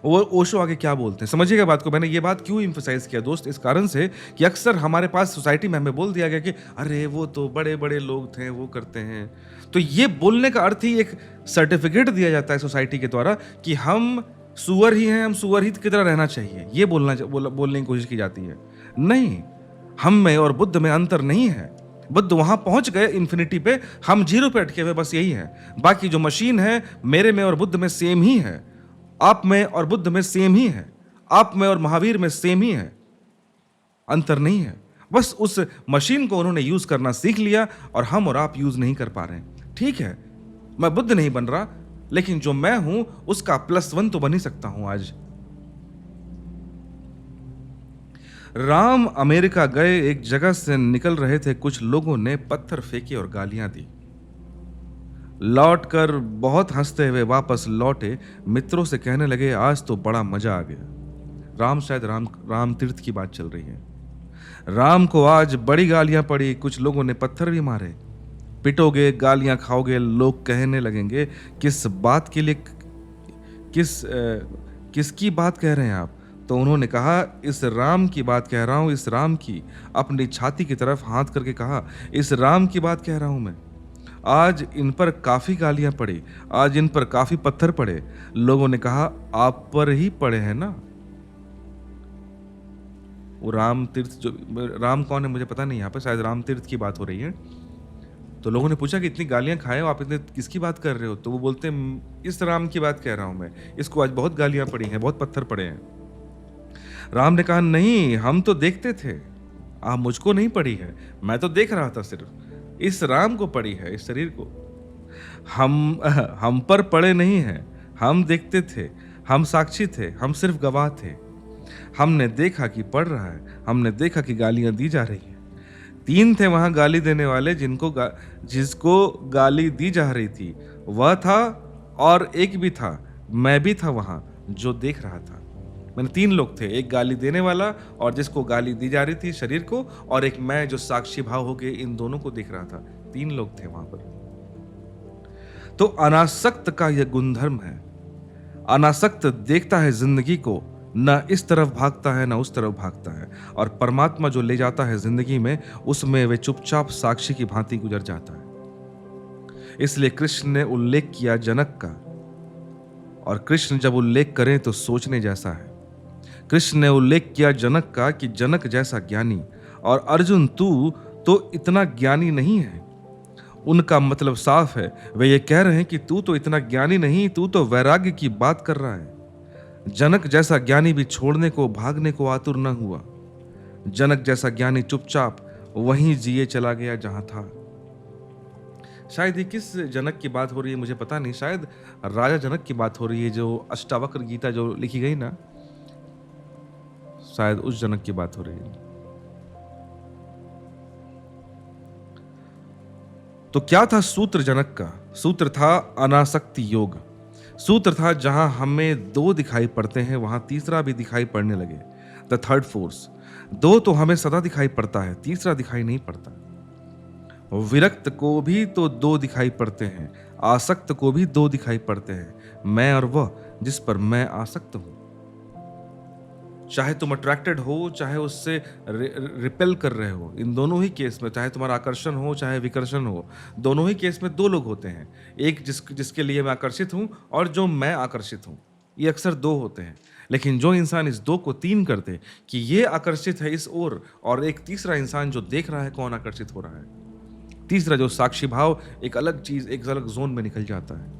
और ओशो आगे क्या बोलते हैं समझिएगा बात को। मैंने ये बात क्यों इम्फोसाइज किया दोस्त, इस कारण से कि अक्सर हमारे पास सोसाइटी में हमें बोल दिया गया कि अरे वो तो बड़े बड़े लोग थे, वो करते हैं। तो ये बोलने का अर्थ ही एक सर्टिफिकेट दिया जाता है सोसाइटी के द्वारा कि हम सुअर ही हैं, हम सुअर ही की तरह रहना चाहिए, ये बोलने की कोशिश की जाती है। नहीं, हम में और बुद्ध में अंतर नहीं है। बुद्ध वहां पहुंच गए इन्फिनिटी पे, हम 0 पे अटके हुए, बस यही है। बाकी जो मशीन है मेरे में और बुद्ध में सेम ही है, आप में और बुद्ध में सेम ही है, आप में और महावीर में सेम ही है, अंतर नहीं है। बस उस मशीन को उन्होंने यूज करना सीख लिया और हम और आप यूज नहीं कर पा रहे हैं। ठीक है, मैं बुद्ध नहीं बन रहा, लेकिन जो मैं हूं उसका +1 तो बन ही सकता हूं आज। राम अमेरिका गए, एक जगह से निकल रहे थे, कुछ लोगों ने पत्थर फेंके और गालियां दी। लौटकर बहुत हंसते हुए वापस लौटे, मित्रों से कहने लगे आज तो बड़ा मजा आ गया। राम तीर्थ की बात चल रही है। राम को आज बड़ी गालियां पड़ी, कुछ लोगों ने पत्थर भी मारे। पिटोगे, गालियां खाओगे, लोग कहने लगेंगे किस बात के लिए, किसकी बात कह रहे हैं आप? तो उन्होंने कहा इस राम की बात कह रहा हूं, इस राम की। अपनी छाती की तरफ हाथ करके कहा इस राम की बात कह रहा हूं मैं। आज इन पर काफी गालियां पड़ी, आज इन पर काफी पत्थर पड़े। लोगों ने कहा आप पर ही पड़े हैं ना। वो राम तीर्थ, जो राम कौन है मुझे पता नहीं, यहाँ पर शायद राम तीर्थ की बात हो रही है। तो लोगों ने पूछा कि इतनी गालियां खाए हो आप, इतने किसकी बात कर रहे हो? तो वो बोलते हैं इस राम की बात कह रहा हूं मैं, इसको आज बहुत गालियां पड़ी हैं, बहुत पत्थर पड़े हैं। राम ने कहा नहीं, हम तो देखते थे, आप मुझको नहीं पड़ी है, मैं तो देख रहा था, सिर्फ इस राम को पड़ी है, इस शरीर को। हम पर पड़े नहीं हैं, हम देखते थे, हम साक्षी थे, हम सिर्फ गवाह थे। हमने देखा कि पढ़ रहा है, हमने देखा कि गालियां दी जा रही हैं। 3 थे वहां गाली देने वाले, जिसको गाली दी जा रही थी वह था, और एक भी था, मैं भी था वहां जो देख रहा था। मैंने 3 लोग थे, एक गाली देने वाला और जिसको गाली दी जा रही थी शरीर को, और एक मैं जो साक्षी भाव होके इन दोनों को देख रहा था। 3 लोग थे वहां पर। तो अनासक्त का यह गुणधर्म है। अनासक्त देखता है जिंदगी को, न इस तरफ भागता है न उस तरफ भागता है, और परमात्मा जो ले जाता है जिंदगी में, उसमें वे चुपचाप साक्षी की भांति गुजर जाता है। इसलिए कृष्ण ने उल्लेख किया जनक का, और कृष्ण जब उल्लेख करें तो सोचने जैसा है। कृष्ण ने उल्लेख किया जनक का कि जनक जैसा ज्ञानी, और अर्जुन तू तो इतना ज्ञानी नहीं है। उनका मतलब साफ है, वे ये कह रहे हैं कि तू तो इतना ज्ञानी नहीं, तू तो वैराग्य की बात कर रहा है। जनक जैसा ज्ञानी भी छोड़ने को, भागने को आतुर न हुआ। जनक जैसा ज्ञानी चुपचाप वहीं जिए चला गया जहां था। शायद ये किस जनक की बात हो रही है मुझे पता नहीं, शायद राजा जनक की बात हो रही है, जो अष्टावक्र गीता जो लिखी गई ना, शायद उस जनक की बात हो रही है। तो क्या था सूत्र जनक का? सूत्र था अनासक्ति योग। सूत्र था जहां हमें 2 दिखाई पड़ते हैं, वहां तीसरा भी दिखाई पड़ने लगे। The third force. 2 तो हमें सदा दिखाई पड़ता है, तीसरा दिखाई नहीं पड़ता। विरक्त को भी तो 2 दिखाई पड़ते हैं, आसक्त को भी 2 दिखाई पड़ते हैं, मैं और वह जिस पर मैं आसक्त हूं। चाहे तुम अट्रैक्टेड हो, चाहे उससे रिपेल कर रहे हो, इन दोनों ही केस में, चाहे तुम्हारा आकर्षण हो चाहे विकर्षण हो, दोनों ही केस में दो लोग होते हैं। एक जिसके लिए मैं आकर्षित हूँ और जो मैं आकर्षित हूँ। ये अक्सर दो होते हैं। लेकिन जो इंसान इस दो को तीन कर दे कि ये आकर्षित है इस ओर, और एक तीसरा इंसान जो देख रहा है कौन आकर्षित हो रहा है, तीसरा जो साक्षी भाव, एक अलग चीज, एक अलग जोन में निकल जाता है।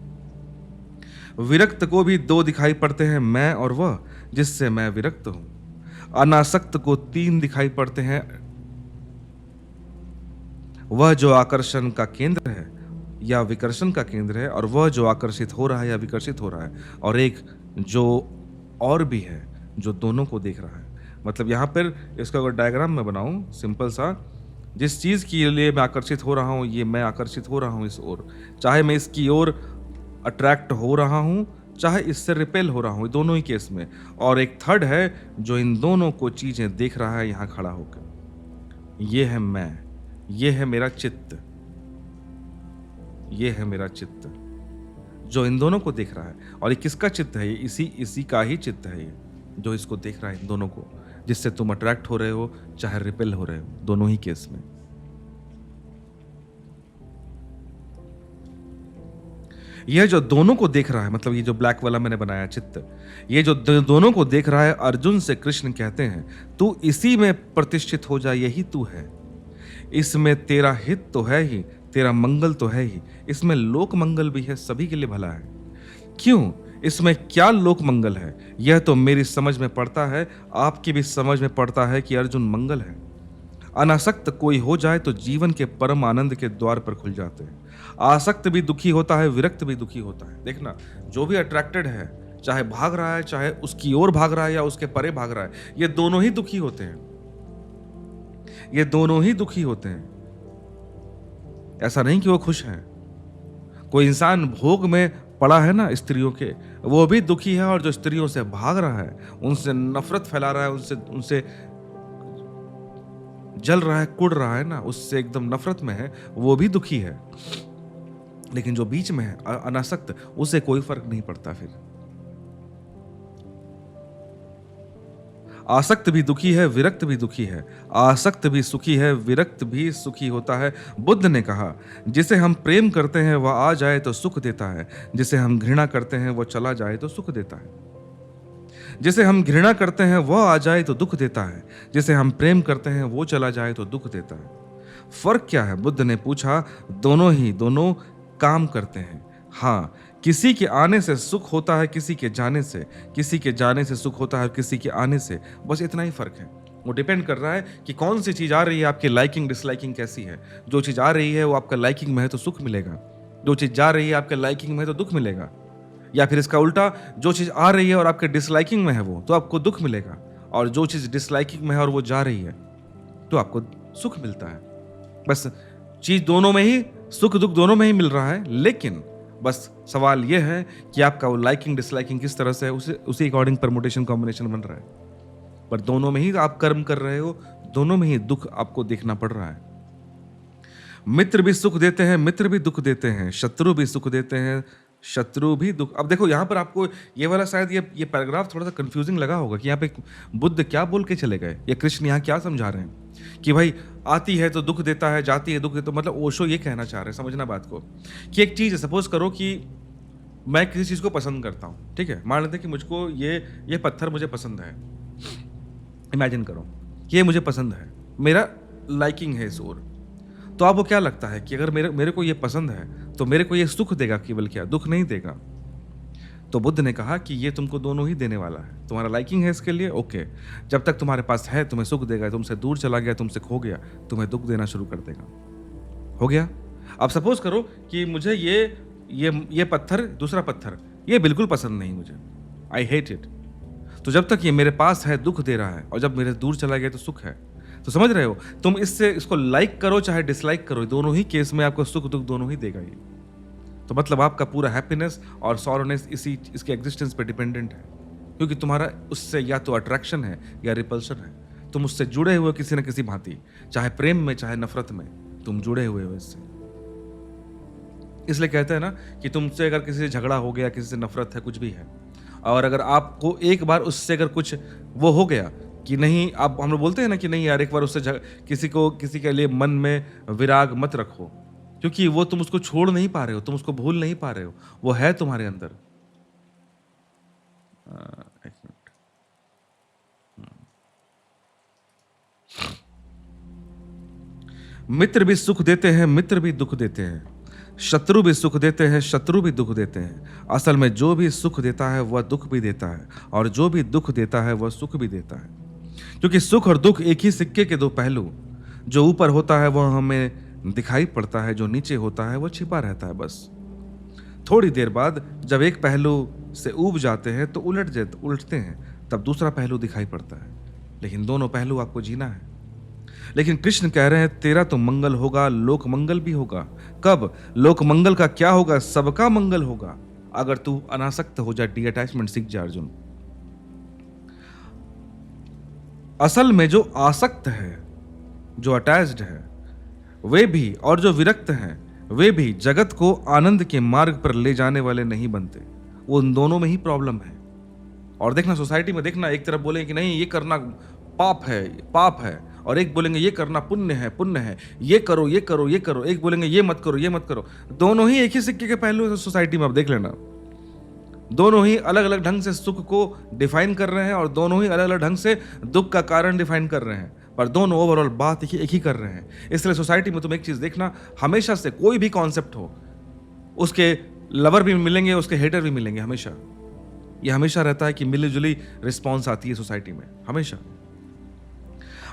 विरक्त को भी दो दिखाई पड़ते हैं, मैं और वह जिससे मैं विरक्त हूं। अनासक्त को तीन दिखाई पड़ते हैं, वह जो आकर्षण का केंद्र है या विकर्षण का केंद्र है, और वह जो आकर्षित हो रहा है या विकर्षित हो रहा है, और एक जो और भी है जो दोनों को देख रहा है। मतलब यहां पर इसका अगर डायग्राम मैं बनाऊं सिंपल सा, जिस चीज के लिए मैं आकर्षित हो रहा हूं, ये मैं आकर्षित हो रहा हूं इस ओर, चाहे मैं इसकी ओर अट्रैक्ट हो रहा हूं चाहे इससे रिपेल हो रहा हूं, दोनों ही केस में। और एक थर्ड है जो इन दोनों को चीजें देख रहा है यहां खड़ा होकर। ये है मैं, ये है मेरा चित्त, ये है मेरा चित्त जो इन दोनों को देख रहा है। और ये किसका चित्त है? ये इसी का ही चित्त है, ये जो इसको देख रहा है, इन दोनों को, जिससे तुम अट्रैक्ट हो रहे हो चाहे रिपेल हो रहे हो, दोनों ही केस में। यह जो दोनों को देख रहा है, मतलब ये जो ब्लैक वाला मैंने बनाया चित्त, ये जो दोनों को देख रहा है, अर्जुन से कृष्ण कहते हैं तू इसी में प्रतिष्ठित हो जा, यही तू है। इसमें तेरा हित तो है ही, तेरा मंगल तो है ही, इसमें लोक मंगल भी है, सभी के लिए भला है। क्यों? इसमें क्या लोक मंगल है? यह तो मेरी समझ में पड़ता है, आपकी भी समझ में पड़ता है कि अर्जुन मंगल है। अनासक्त कोई हो जाए तो जीवन के परम आनंद के द्वार पर खुल जाते हैं। आसक्त भी दुखी होता है, विरक्त भी दुखी होता है। देखना, जो भी अट्रैक्टेड है, चाहे भाग रहा है, चाहे उसकी ओर भाग रहा है या उसके परे भाग रहा है, ये दोनों ही दुखी होते हैं, ये दोनों ही दुखी होते हैं। ऐसा नहीं कि वो खुश हैं। कोई इंसान भोग में पड़ा है ना स्त्रियों के, वो भी दुखी है, और जो स्त्रियों से भाग रहा है, उनसे नफरत फैला रहा है, उनसे जल रहा है, कुड़ रहा है ना, उससे एकदम नफरत में है, वो भी दुखी है। लेकिन जो बीच में है अनासक्त, उसे कोई फर्क नहीं पड़ता। फिर आसक्त भी दुखी है, विरक्त भी दुखी है, आसक्त भी सुखी है, विरक्त भी सुखी होता है। बुद्ध ने कहा, जिसे हम प्रेम करते हैं वह आ जाए तो सुख देता है, जिसे हम घृणा करते हैं वह चला जाए तो सुख देता है। जिसे हम घृणा करते हैं वह आ जाए तो दुख देता है, जिसे हम प्रेम करते हैं वो चला जाए तो दुख देता है। फर्क क्या है? बुद्ध ने पूछा। दोनों काम करते हैं। हाँ, किसी के आने से सुख होता है, किसी के जाने से, किसी के जाने से सुख होता है, किसी के आने से, बस इतना ही फर्क है। वो डिपेंड कर रहा है कि कौन सी चीज आ रही है, आपकी लाइकिंग डिसलाइकिंग कैसी है। जो चीज आ रही है वो आपका लाइकिंग में है तो सुख मिलेगा, जो चीज जा रही है आपके लाइकिंग में है तो दुख मिलेगा। या फिर इसका उल्टा, जो चीज आ रही है और आपके डिसलाइकिंग में है वो तो आपको दुख मिलेगा, और जो चीज डिसलाइकिंग में है और वो जा रही है तो आपको सुख मिलता है। बस चीज दोनों में ही, सुख दुख दोनों में ही मिल रहा है। लेकिन बस सवाल यह है कि आपका वो लाइकिंग डिसलाइकिंग किस तरह से है, उसी अकॉर्डिंग परमुटेशन कॉम्बिनेशन बन रहा है। पर दोनों में ही आप कर्म कर रहे हो, दोनों में ही दुख आपको देखना पड़ रहा है। मित्र भी सुख देते हैं, मित्र भी दुख देते हैं, शत्रु भी सुख देते हैं, शत्रु भी दुख। अब देखो यहां पर आपको ये वाला शायद ये पैराग्राफ थोड़ा सा कंफ्यूजिंग लगा होगा कि यहाँ पे बुद्ध क्या बोल के चले गए, या कृष्ण यहाँ क्या समझा रहे हैं कि भाई आती है तो दुख देता है, जाती है दुख देता है। मतलब ओशो ये कहना चाह रहे हैं, समझना बात को, कि एक चीज है, सपोज करो कि मैं किसी चीज को पसंद करता हूँ, ठीक है, मान लेते हैं कि मुझको ये पत्थर मुझे पसंद है। इमेजिन करो ये मुझे पसंद है, मेरा लाइकिंग है इस ओर। तो आपको क्या लगता है कि अगर मेरे को ये पसंद है तो मेरे को ये सुख देगा, केवल क्या दुख नहीं देगा? तो बुद्ध ने कहा कि ये तुमको दोनों ही देने वाला है। तुम्हारा लाइकिंग है इसके लिए, ओके, जब तक तुम्हारे पास है तुम्हें सुख देगा, तुमसे दूर चला गया, तुमसे खो गया, तुम्हें दुख देना शुरू कर देगा। हो गया? अब सपोज करो कि मुझे ये पत्थर, दूसरा पत्थर, ये बिल्कुल पसंद नहीं मुझे, आई हेट इट। तो जब तक ये मेरे पास है दुख दे रहा है, और जब मेरे दूर चला गया तो सुख है। तो समझ रहे हो, तुम इसको लाइक करो चाहे डिसलाइक करो, दोनों ही केस में आपको सुख दुख दोनों ही देगा ये। तो मतलब आपका पूरा हैप्पीनेस और सॉरोनेस इसके एग्जिस्टेंस पे डिपेंडेंट है, क्योंकि तुम्हारा उससे या तो अट्रैक्शन है या रिपल्शन है। तुम उससे जुड़े हुए किसी न किसी भांति, चाहे प्रेम में चाहे नफरत में, तुम जुड़े हुए हो इससे। इसलिए कहते हैं ना कि तुमसे अगर किसी से झगड़ा हो गया, किसी से नफरत है, कुछ भी है, और अगर आपको एक बार उससे अगर कुछ वो हो गया कि नहीं, आप हम लोग बोलते हैं ना कि नहीं यार, एक बार उससे किसी के लिए मन में विराग मत रखो, क्योंकि वो तुम उसको छोड़ नहीं पा रहे हो, तुम उसको भूल नहीं पा रहे हो, वो है तुम्हारे अंदर। एक मिनट। मित्र भी सुख देते हैं, मित्र भी दुख देते हैं, शत्रु भी सुख देते हैं, शत्रु भी दुख देते हैं। असल में जो भी सुख देता है वह दुख भी देता है, और जो भी दुख देता है वह सुख भी देता है, क्योंकि सुख और दुख एक ही सिक्के के दो पहलू। जो ऊपर होता है वह हमें दिखाई पड़ता है, जो नीचे होता है वह छिपा रहता है। बस थोड़ी देर बाद जब एक पहलू से ऊब जाते हैं तो उलटते हैं, तब दूसरा पहलू दिखाई पड़ता है, लेकिन दोनों पहलू आपको जीना है। लेकिन कृष्ण कह रहे हैं तेरा तो मंगल होगा, लोक मंगल भी होगा। कब? लोक मंगल का क्या होगा? सबका मंगल होगा, अगर तू अनासक्त हो जा, डी अटैचमेंट सीख जा अर्जुन। असल में जो आसक्त है, जो अटैच्ड है, वे भी और जो विरक्त हैं वे भी जगत को आनंद के मार्ग पर ले जाने वाले नहीं बनते। वो उन दोनों में ही प्रॉब्लम है। और देखना सोसाइटी में, देखना एक तरफ बोलेंगे कि नहीं ये करना पाप है, पाप है, और एक बोलेंगे ये करना पुण्य है, पुण्य है, ये करो ये करो ये करो, एक बोलेंगे ये मत करो ये मत करो। दोनों ही एक ही सिक्के के पहलू है सोसाइटी में। आप देख लेना, दोनों ही अलग अलग ढंग से सुख को डिफाइन कर रहे हैं और दोनों ही अलग अलग ढंग से दुख का कारण डिफाइन कर रहे हैं, पर दोनों ओवरऑल बात एक ही कर रहे हैं। इसलिए सोसाइटी में तुम एक चीज देखना, हमेशा से कोई भी कॉन्सेप्ट हो, उसके लवर भी मिलेंगे, उसके हेटर भी मिलेंगे। हमेशा ये हमेशा रहता है कि मिलीजुली रिस्पॉन्स आती है सोसाइटी में, हमेशा।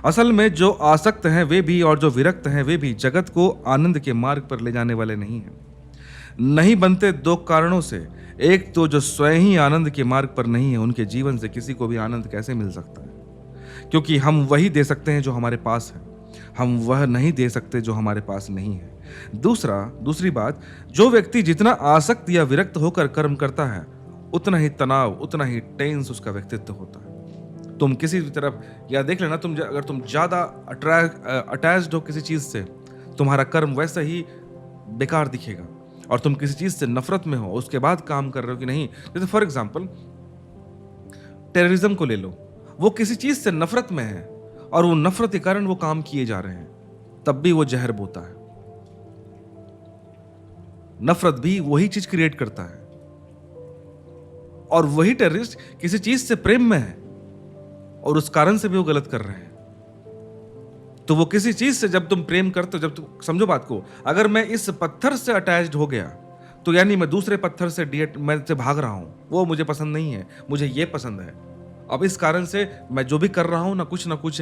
असल में जो आसक्त हैं वे भी और जो विरक्त हैं वे भी जगत को आनंद के मार्ग पर ले जाने वाले नहीं हैं। नहीं बनते दो कारणों से। एक तो जो स्वयं ही आनंद के मार्ग पर नहीं है, उनके जीवन से किसी को भी आनंद कैसे मिल सकता है? क्योंकि हम वही दे सकते हैं जो हमारे पास है, हम वह नहीं दे सकते जो हमारे पास नहीं है। दूसरी बात, जो व्यक्ति जितना आसक्त या विरक्त होकर कर्म करता है, उतना ही तनाव, उतना ही टेंस उसका व्यक्तित्व होता है। तुम किसी भी तरफ, या देख लेना, अगर तुम ज्यादा अटैच्ड हो किसी चीज से, तुम्हारा कर्म वैसा ही बेकार दिखेगा। और तुम किसी चीज से नफरत में हो, उसके बाद काम कर रहे हो कि नहीं, जैसे फॉर एग्जांपल टेररिज्म को ले लो, वो किसी चीज से नफरत में है और वो नफरत के कारण वो काम किए जा रहे हैं, तब भी वो जहर बोता है। नफरत भी वही चीज क्रिएट करता है। और वही टेररिस्ट किसी चीज से प्रेम में है और उस कारण से भी वो गलत कर रहे हैं। तो वो किसी चीज से जब तुम प्रेम करते हो, जब तुम समझो बात को, अगर मैं इस पत्थर से अटैच्ड हो गया तो यानी मैं दूसरे पत्थर से मैं से भाग रहा हूं, वो मुझे पसंद नहीं है, मुझे ये पसंद है। अब इस कारण से मैं जो भी कर रहा हूं ना कुछ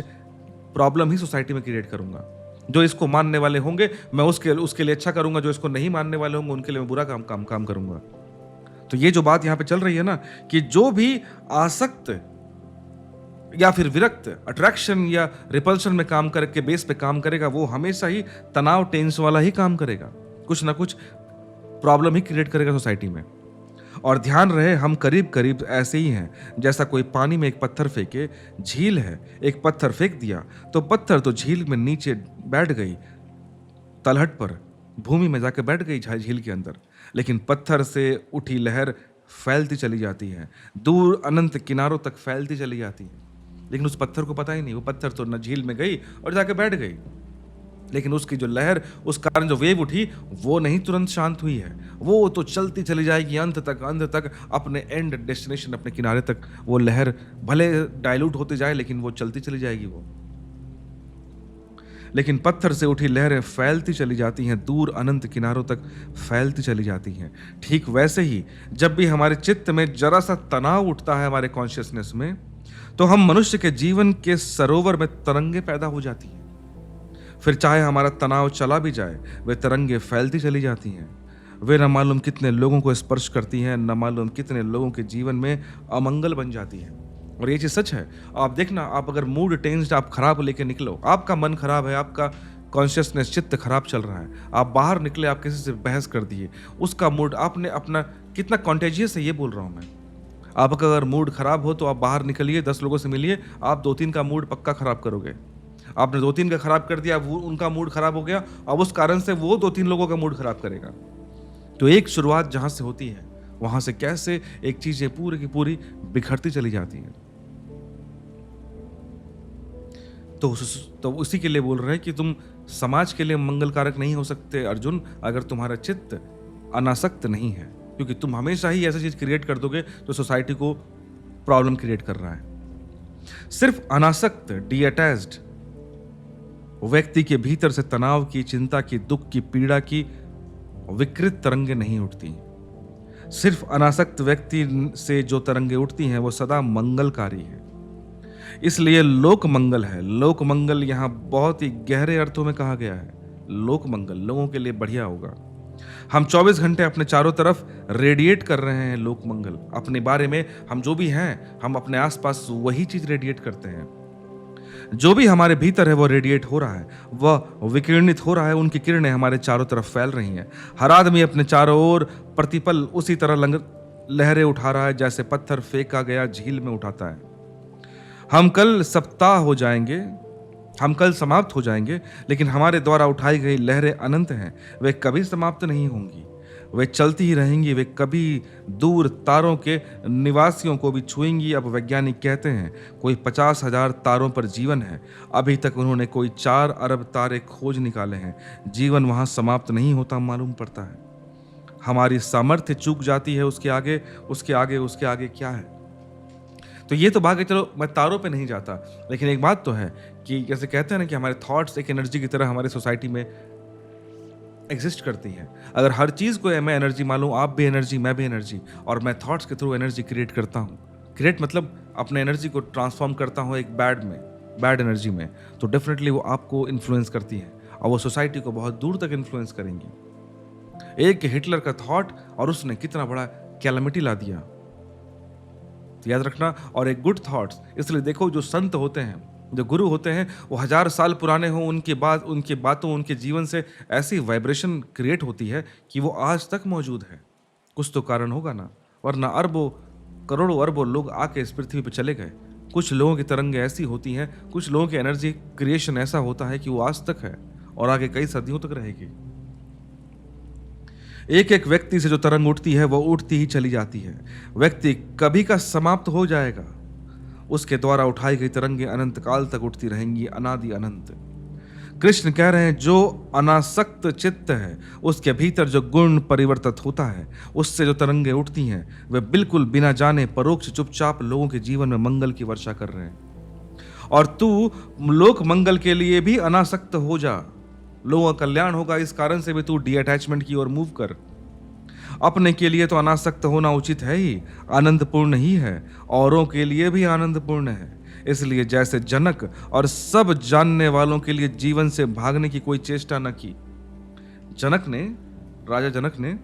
प्रॉब्लम ही सोसाइटी में क्रिएट करूंगा। जो इसको मानने वाले होंगे मैं उसके लिए अच्छा करूंगा, जो इसको नहीं मानने वाले होंगे उनके लिए मैं बुरा काम करूंगा। तो ये जो बात यहां पे चल रही है ना, कि जो भी आसक्त या फिर विरक्त, अट्रैक्शन या रिपल्शन में काम करके बेस पे काम करेगा, वो हमेशा ही तनाव, टेंस वाला ही काम करेगा, कुछ ना कुछ प्रॉब्लम ही क्रिएट करेगा सोसाइटी में। और ध्यान रहे, हम करीब करीब ऐसे ही हैं, जैसा कोई पानी में एक पत्थर फेंके, झील है, एक पत्थर फेंक दिया तो पत्थर तो झील में नीचे बैठ गई, तलहट पर भूमि में जाकर बैठ गई झील के अंदर, लेकिन पत्थर से उठी लहर फैलती चली जाती है, दूर अनंत किनारों तक फैलती चली जाती है। लेकिन उस पत्थर को पता ही नहीं, वो पत्थर तो न झील में गई और जाके बैठ गई, लेकिन उसकी जो लहर, उस कारण जो वेव उठी, वो नहीं तुरंत शांत हुई है, वो तो चलती चली जाएगी अंत तक अपने एंड डेस्टिनेशन, अपने किनारे तक। वो लहर भले डाइल्यूट होती जाए लेकिन वो चलती चली जाएगी वो। लेकिन पत्थर से उठी लहरें फैलती चली जाती हैं, दूर अनंत किनारों तक फैलती चली जाती हैं। ठीक वैसे ही जब भी हमारे चित्त में जरा सा तनाव उठता है हमारे कॉन्शियसनेस में, तो हम मनुष्य के जीवन के सरोवर में तरंगे पैदा हो जाती हैं। फिर चाहे हमारा तनाव चला भी जाए, वे तरंगे फैलती चली जाती हैं। वे न मालूम कितने लोगों को स्पर्श करती हैं, न मालूम कितने लोगों के जीवन में अमंगल बन जाती हैं। और ये चीज सच है। आप देखना, आप अगर मूड टेंस्ड, आप खराब लेके निकलो, आपका मन खराब है, आपका कॉन्शियसनेस, चित्त खराब चल रहा है, आप बाहर निकले, आप किसी से बहस कर दिए, उसका मूड आपने अपना, कितना कॉन्टेजियस है ये बोल रहा हूं मैं। आपका अगर मूड खराब हो तो आप बाहर निकलिए, 10 लोगों से मिलिए, आप 2-3 का मूड पक्का खराब करोगे। आपने 2-3 का खराब कर दिया, वो उनका मूड खराब हो गया, अब उस कारण से वो 2-3 लोगों का मूड खराब करेगा। तो एक शुरुआत जहां से होती है वहां से कैसे एक चीजें पूरी की पूरी बिखरती चली जाती हैं। तो उसी के लिए बोल रहे हैं कि तुम समाज के लिए मंगलकारक नहीं हो सकते अर्जुन, अगर तुम्हारा चित्त अनासक्त नहीं है, क्योंकि तुम हमेशा ही ऐसी चीज क्रिएट कर दोगे तो सोसाइटी को प्रॉब्लम क्रिएट कर रहा है। सिर्फ अनासक्त डिअटैच्ड व्यक्ति के भीतर से तनाव की, चिंता की, दुख की, पीड़ा की विकृत तरंगे नहीं उठती। सिर्फ अनासक्त व्यक्ति से जो तरंगे उठती हैं वो सदा मंगलकारी है। इसलिए लोक मंगल है। लोक मंगल यहां बहुत ही गहरे अर्थों में कहा गया है। लोक मंगल लोगों के लिए बढ़िया होगा। हम 24 घंटे अपने चारों तरफ रेडिएट कर रहे हैं लोक मंगल। अपने बारे में हम जो भी हैं, हम अपने आसपास वही चीज रेडिएट करते हैं। जो भी हमारे भीतर है वो रेडिएट हो रहा है, वह विकिरणित हो रहा है। उनकी किरणें हमारे चारों तरफ फैल रही हैं। हर आदमी अपने चारों ओर प्रतिपल उसी तरह लहरें उठा रहा है जैसे पत्थर फेंका गया झील में उठाता है। हम कल समाप्त हो जाएंगे, लेकिन हमारे द्वारा उठाई गई लहरें अनंत हैं। वे कभी समाप्त नहीं होंगी, वे चलती ही रहेंगी। वे कभी दूर तारों के निवासियों को भी छुएंगी। अब वैज्ञानिक कहते हैं कोई 50,000 तारों पर जीवन है। अभी तक उन्होंने कोई 4 अरब तारे खोज निकाले हैं। जीवन वहां समाप्त नहीं होता मालूम पड़ता है। हमारी सामर्थ्य चूक जाती है, उसके आगे क्या है। तो ये तो भागे, चलो मैं तारों पे नहीं जाता, लेकिन एक बात तो है कि जैसे कहते हैं ना कि हमारे थॉट्स एक एनर्जी की तरह हमारे सोसाइटी में एग्जिस्ट करती हैं। अगर हर चीज़ को मैं एनर्जी मानूं, आप भी एनर्जी, मैं भी एनर्जी, और मैं थॉट्स के थ्रू एनर्जी क्रिएट करता हूं, क्रिएट मतलब अपने एनर्जी को ट्रांसफॉर्म करता हूं एक बैड एनर्जी में, तो डेफिनेटली वो आपको इन्फ्लुएंस करती है और वो सोसाइटी को बहुत दूर तक इन्फ्लुएंस करेंगी। एक हिटलर का थॉट और उसने कितना बड़ा कैलेमिटी ला दिया, तो याद रखना। और एक गुड थॉट्स, इसलिए देखो जो संत होते हैं, जो गुरु होते हैं, वो 1000 साल पुराने हो, उनके बातों, उनके जीवन से ऐसी वाइब्रेशन क्रिएट होती है कि वो आज तक मौजूद है। कुछ तो कारण होगा ना, वरना अरबों करोड़ों अरबों लोग आके इस पृथ्वी पर चले गए। कुछ लोगों की तरंगें ऐसी होती हैं, कुछ लोगों की एनर्जी क्रिएशन ऐसा होता है कि वो आज तक है और आगे कई सदियों तक रहेगी। एक एक व्यक्ति से जो तरंग उठती है वो उठती ही चली जाती है। व्यक्ति कभी का समाप्त हो जाएगा, उसके द्वारा उठाई गई तरंगें अनंत काल तक उठती रहेंगी, अनादि अनंत। कृष्ण कह रहे हैं जो अनासक्त चित्त है, उसके भीतर जो गुण परिवर्तित होता है, उससे जो तरंगें उठती हैं, वे बिल्कुल बिना जाने परोक्ष चुपचाप लोगों के जीवन में मंगल की वर्षा कर रहे हैं। और तू लोक मंगल के लिए भी अनासक्त हो जा, लोगों का कल्याण होगा। इस कारण से भी तू डीअटैचमेंट की ओर मूव कर। अपने के लिए तो अनासक्त होना उचित है ही, आनंदपूर्ण ही है, औरों के लिए भी आनंदपूर्ण है। इसलिए जैसे जनक और सब जानने वालों के लिए जीवन से भागने की कोई चेष्टा न की। राजा जनक ने,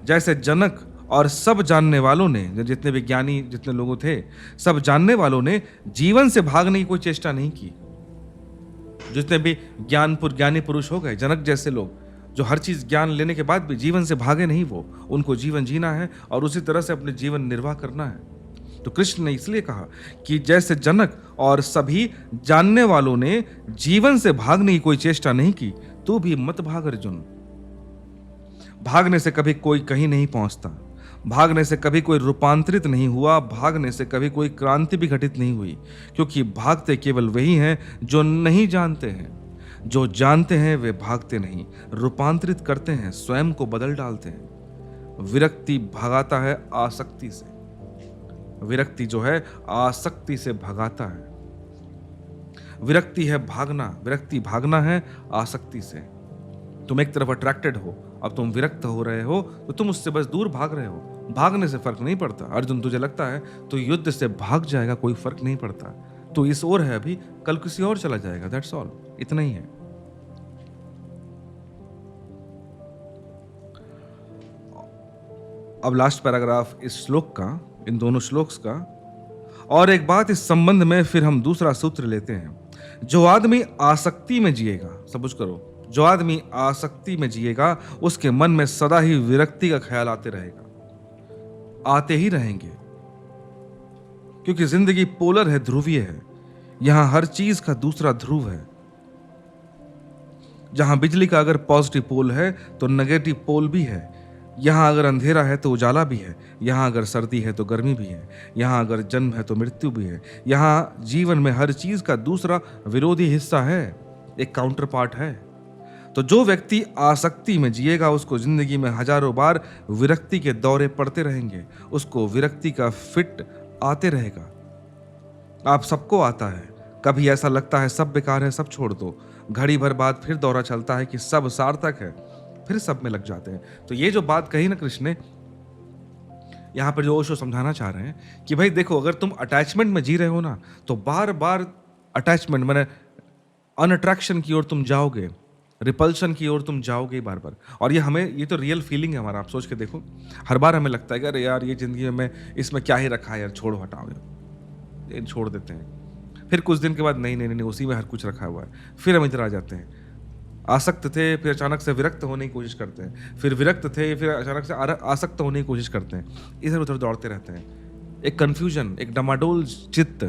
जैसे जनक और सब जानने वालों ने, जितने विज्ञानी, जितने लोगों थे, सब जानने वालों ने जीवन से भागने की कोई चेष्टा नहीं की। जितने भी ज्ञानी पुरुष हो गए, जनक जैसे लोग, जो हर चीज ज्ञान लेने के बाद भी जीवन से भागे नहीं, वो उनको जीवन जीना है और उसी तरह से अपने जीवन निर्वाह करना है। तो कृष्ण ने इसलिए कहा कि जैसे जनक और सभी जानने वालों ने जीवन से भागने की कोई चेष्टा नहीं की, तू भी मत भाग अर्जुन। भागने से कभी कोई कहीं नहीं पहुंचता, भागने से कभी कोई रूपांतरित नहीं हुआ, भागने से कभी कोई क्रांति भी घटित नहीं हुई, क्योंकि भागते केवल वही हैं जो नहीं जानते हैं। जो जानते हैं वे भागते नहीं, रूपांतरित करते हैं, स्वयं को बदल डालते हैं। विरक्ति भगाता है आसक्ति से। विरक्ति जो है आसक्ति से भगाता है। विरक्ति है भागना, विरक्ति भागना है आसक्ति से। तुम एक तरफ अट्रैक्टेड हो, अब तुम विरक्त हो रहे हो तो तुम उससे बस दूर भाग रहे हो। भागने से फर्क नहीं पड़ता। अर्जुन तुझे लगता है तो युद्ध से भाग जाएगा, कोई फर्क नहीं पड़ता। तो इस ओर है अभी, कल किसी और चला जाएगा, दैट्स ऑल, इतना ही है। अब लास्ट पैराग्राफ इस श्लोक का, इन दोनों श्लोक्स का। और एक बात इस संबंध में, फिर हम दूसरा सूत्र लेते हैं। जो आदमी आसक्ति में जिएगा, सब कुछ करो, जो आदमी आसक्ति में जिएगा उसके मन में सदा ही विरक्ति का ख्याल आते रहेगा, आते ही रहेंगे, क्योंकि जिंदगी पोलर है, ध्रुवीय है। यहां हर चीज का दूसरा ध्रुव है। जहां बिजली का अगर पॉजिटिव पोल है तो नेगेटिव पोल भी है। यहाँ अगर अंधेरा है तो उजाला भी है, यहाँ अगर सर्दी है तो गर्मी भी है, यहाँ अगर जन्म है तो मृत्यु भी है, यहाँ जीवन में हर चीज का दूसरा विरोधी हिस्सा है, एक काउंटर पार्ट है। तो जो व्यक्ति आसक्ति में जिएगा उसको जिंदगी में हजारों बार विरक्ति के दौरे पड़ते रहेंगे, उसको विरक्ति का फिट आते रहेगा। आप सबको आता है, कभी ऐसा लगता है सब बेकार है, सब छोड़ दो, घड़ी भर बाद फिर दौरा चलता है कि सब सार्थक है, फिर सब में लग जाते हैं। तो ये जो बात कही ना कृष्ण ने, यहां पर जो ओशो समझाना चाह रहे हैं कि भाई देखो, अगर तुम अटैचमेंट में जी रहे हो ना, तो बार बार अटैचमेंट माने अनअट्रैक्शन की ओर तुम जाओगे, रिपल्शन की ओर तुम जाओगे बार बार। और ये तो रियल फीलिंग है हमारा। आप सोच के देखो, हर बार हमें लगता है कि अरे यार ये जिंदगी में मैं इसमें क्या ही रखा है यार, छोड़ो हटाओ यार, ये छोड़ देते हैं। फिर कुछ दिन के बाद नहीं नहीं नहीं उसी में हर कुछ रखा हुआ है, फिर हम इधर आ जाते हैं। आसक्त थे, फिर अचानक से विरक्त होने की कोशिश करते हैं, फिर विरक्त थे, फिर अचानक से आसक्त होने की कोशिश करते हैं, इधर उधर दौड़ते रहते हैं। एक कंफ्यूजन, एक डमाडोल चित्त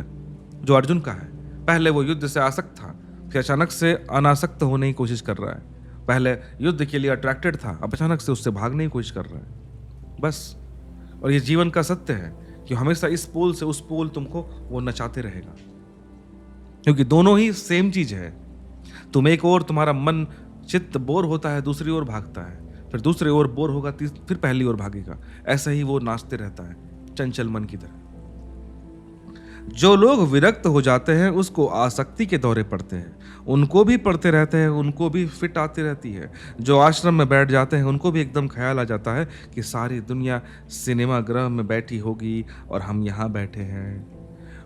जो अर्जुन का है। पहले वो युद्ध से आसक्त था, फिर अचानक से अनासक्त होने की कोशिश कर रहा है। पहले युद्ध के लिए अट्रैक्टेड था, अब अचानक से उससे भागने की कोशिश कर रहा है, बस। और ये जीवन का सत्य है कि हमेशा इस पोल से उस पोल तुमको वो नचाते रहेगा, क्योंकि दोनों ही सेम चीज है। तुम एक और तुम्हारा मन चित्त बोर होता है, दूसरी ओर भागता है, फिर दूसरी ओर बोर होगा, फिर पहली ओर भागेगा। ऐसा ही वो नाचते रहता है चंचल मन की तरह। जो लोग विरक्त हो जाते हैं उसको आसक्ति के दौरे पड़ते हैं, उनको भी पड़ते रहते हैं, उनको भी फिट आती रहती है। जो आश्रम में बैठ जाते हैं उनको भी एकदम ख्याल आ जाता है कि सारी दुनिया सिनेमा गृह में बैठी होगी और हम यहाँ बैठे हैं।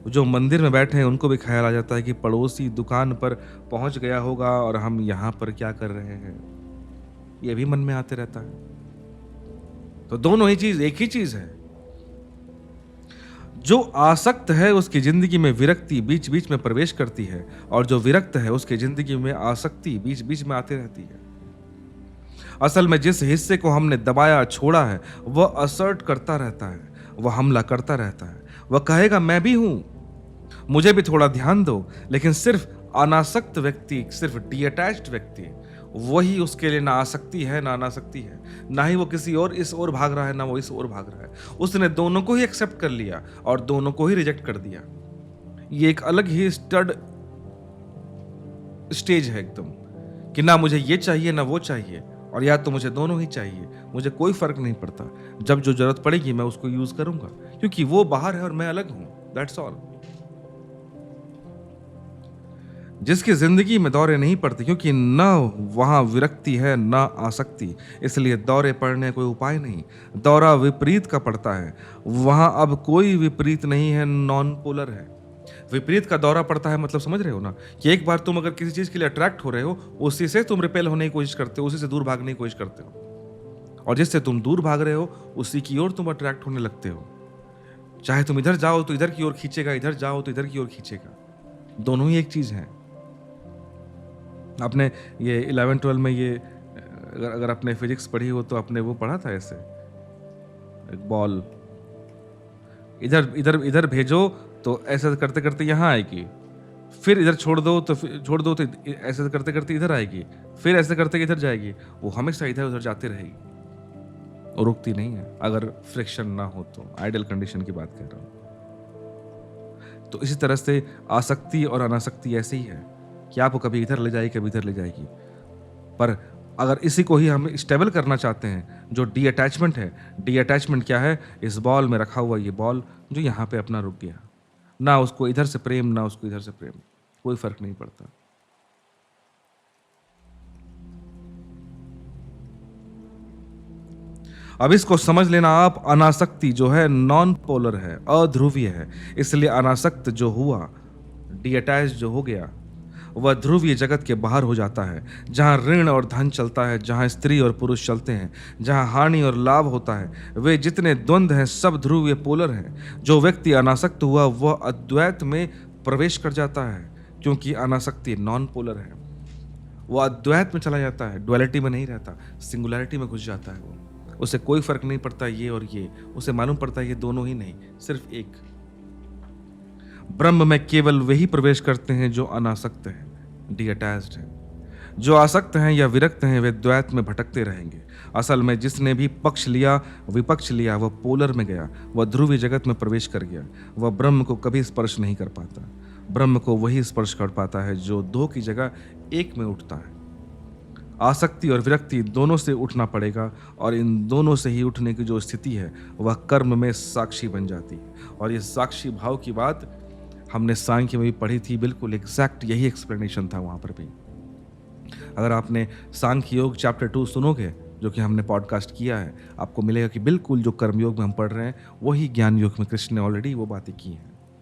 जो मंदिर में बैठे हैं उनको भी ख्याल आ जाता है कि पड़ोसी दुकान पर पहुंच गया होगा और हम यहाँ पर क्या कर रहे हैं, ये भी मन में आते रहता है। तो दोनों ही चीज एक ही चीज है। जो आसक्त है उसकी जिंदगी में विरक्ति बीच बीच में प्रवेश करती है, और जो विरक्त है उसकी जिंदगी में आसक्ति बीच बीच में आती रहती है। असल में जिस हिस्से को हमने दबाया छोड़ा है वह असर्ट करता रहता है, वह हमला करता रहता है, वह कहेगा मैं भी हूं, मुझे भी थोड़ा ध्यान दो। लेकिन सिर्फ अनासक्त व्यक्ति, सिर्फ डीअटैच्ड व्यक्ति, वही उसके लिए ना आसक्ति है ना अनासक्ति है, ना ही वो किसी और इस ओर भाग रहा है ना वो इस ओर भाग रहा है। उसने दोनों को ही एक्सेप्ट कर लिया और दोनों को ही रिजेक्ट कर दिया। ये एक अलग ही स्टड स्टेज है एकदम, कि ना मुझे ये चाहिए ना वो चाहिए, और या तो मुझे दोनों ही चाहिए, मुझे कोई फर्क नहीं पड़ता। जब जो जरूरत पड़ेगी मैं उसको यूज करूंगा, क्योंकि वो बाहर है और मैं अलग हूं, दैट्स ऑल। जिसकी जिंदगी में दौरे नहीं पड़ते, क्योंकि न वहां विरक्ति है न आसक्ति, इसलिए दौरे पड़ने कोई उपाय नहीं। दौरा विपरीत का पड़ता है, वहां अब कोई विपरीत नहीं है, नॉन पोलर है। विपरीत का दौरा पड़ता है मतलब समझ रहे हो ना, कि एक बार तुम अगर किसी चीज के लिए अट्रैक्ट हो रहे हो, उसी से तुम रिपेल होने की कोशिश करते हो, उसी से दूर भागने की कोशिश करते हो, और जिससे तुम दूर भाग रहे हो उसी की ओर तुम अट्रैक्ट होने लगते हो। चाहे तुम इधर जाओ तो इधर की ओर खींचेगा, इधर जाओ तो इधर की ओर खींचेगा, दोनों ही एक चीज है। आपने ये 11-12 में ये अगर आपने फिजिक्स पढ़ी हो तो आपने वो पढ़ा था, ऐसे एक बॉल इधर इधर इधर भेजो तो ऐसा करते करते यहाँ आएगी, फिर इधर छोड़ दो तो ऐसे करते करते इधर आएगी, फिर ऐसे करते इधर जाएगी। वो हमेशा इधर उधर जाती रहेगी और रुकती नहीं है, अगर फ्रिक्शन ना हो तो। आइडियल कंडीशन की बात कर रहा हूं। तो इसी तरह से आसक्ति और अनासक्ति ऐसे ही है कि आपको कभी इधर ले जाएगी कभी इधर ले जाएगी। पर अगर इसी को ही हम स्टेबल करना चाहते हैं, जो डी अटैचमेंट है, डी अटैचमेंट क्या है? इस बॉल में रखा हुआ ये बॉल जो यहाँ पे अपना रुक गया, ना उसको इधर से प्रेम ना उसको इधर से प्रेम, कोई फर्क नहीं पड़ता। अब इसको समझ लेना आप, अनासक्ति जो है नॉन पोलर है, अध्रुवीय है। इसलिए अनासक्त जो हुआ, डी अटैच जो हो गया, वह ध्रुवीय जगत के बाहर हो जाता है, जहाँ ऋण और धन चलता है, जहाँ स्त्री और पुरुष चलते हैं, जहाँ हानि और लाभ होता है। वे जितने द्वंद्व हैं सब ध्रुवीय पोलर हैं। जो व्यक्ति अनासक्त हुआ वह अद्वैत में प्रवेश कर जाता है, क्योंकि अनासक्ति नॉन पोलर है। वह अद्वैत में चला जाता है, डुअलिटी में नहीं रहता, सिंगुलैरिटी में घुस जाता है। वो उसे कोई फर्क नहीं पड़ता ये और ये, उसे मालूम पड़ता है ये दोनों ही नहीं, सिर्फ एक। ब्रह्म में केवल वही प्रवेश करते हैं जो अनासक्त है, डी अटैच्ड है। जो आसक्त हैं या विरक्त हैं वे द्वैत में भटकते रहेंगे। असल में जिसने भी पक्ष लिया विपक्ष लिया वह पोलर में गया, वह ध्रुवीय जगत में प्रवेश कर गया। वह ब्रह्म को कभी स्पर्श नहीं कर पाता। ब्रह्म को वही स्पर्श कर पाता है जो दो की जगह एक में उठता है। आसक्ति और विरक्ति दोनों से उठना पड़ेगा, और इन दोनों से ही उठने की जो स्थिति है वह कर्म में साक्षी बन जाती है। और ये साक्षी भाव की बात हमने सांख्य में भी पढ़ी थी, बिल्कुल एग्जैक्ट यही एक्सप्लेनेशन था वहाँ पर भी। अगर आपने सांख्य योग चैप्टर 2 सुनोगे, जो कि हमने पॉडकास्ट किया है, आपको मिलेगा कि बिल्कुल जो कर्मयोग में हम पढ़ रहे हैं वही ज्ञान योग में कृष्ण ने ऑलरेडी वो बातें की हैं।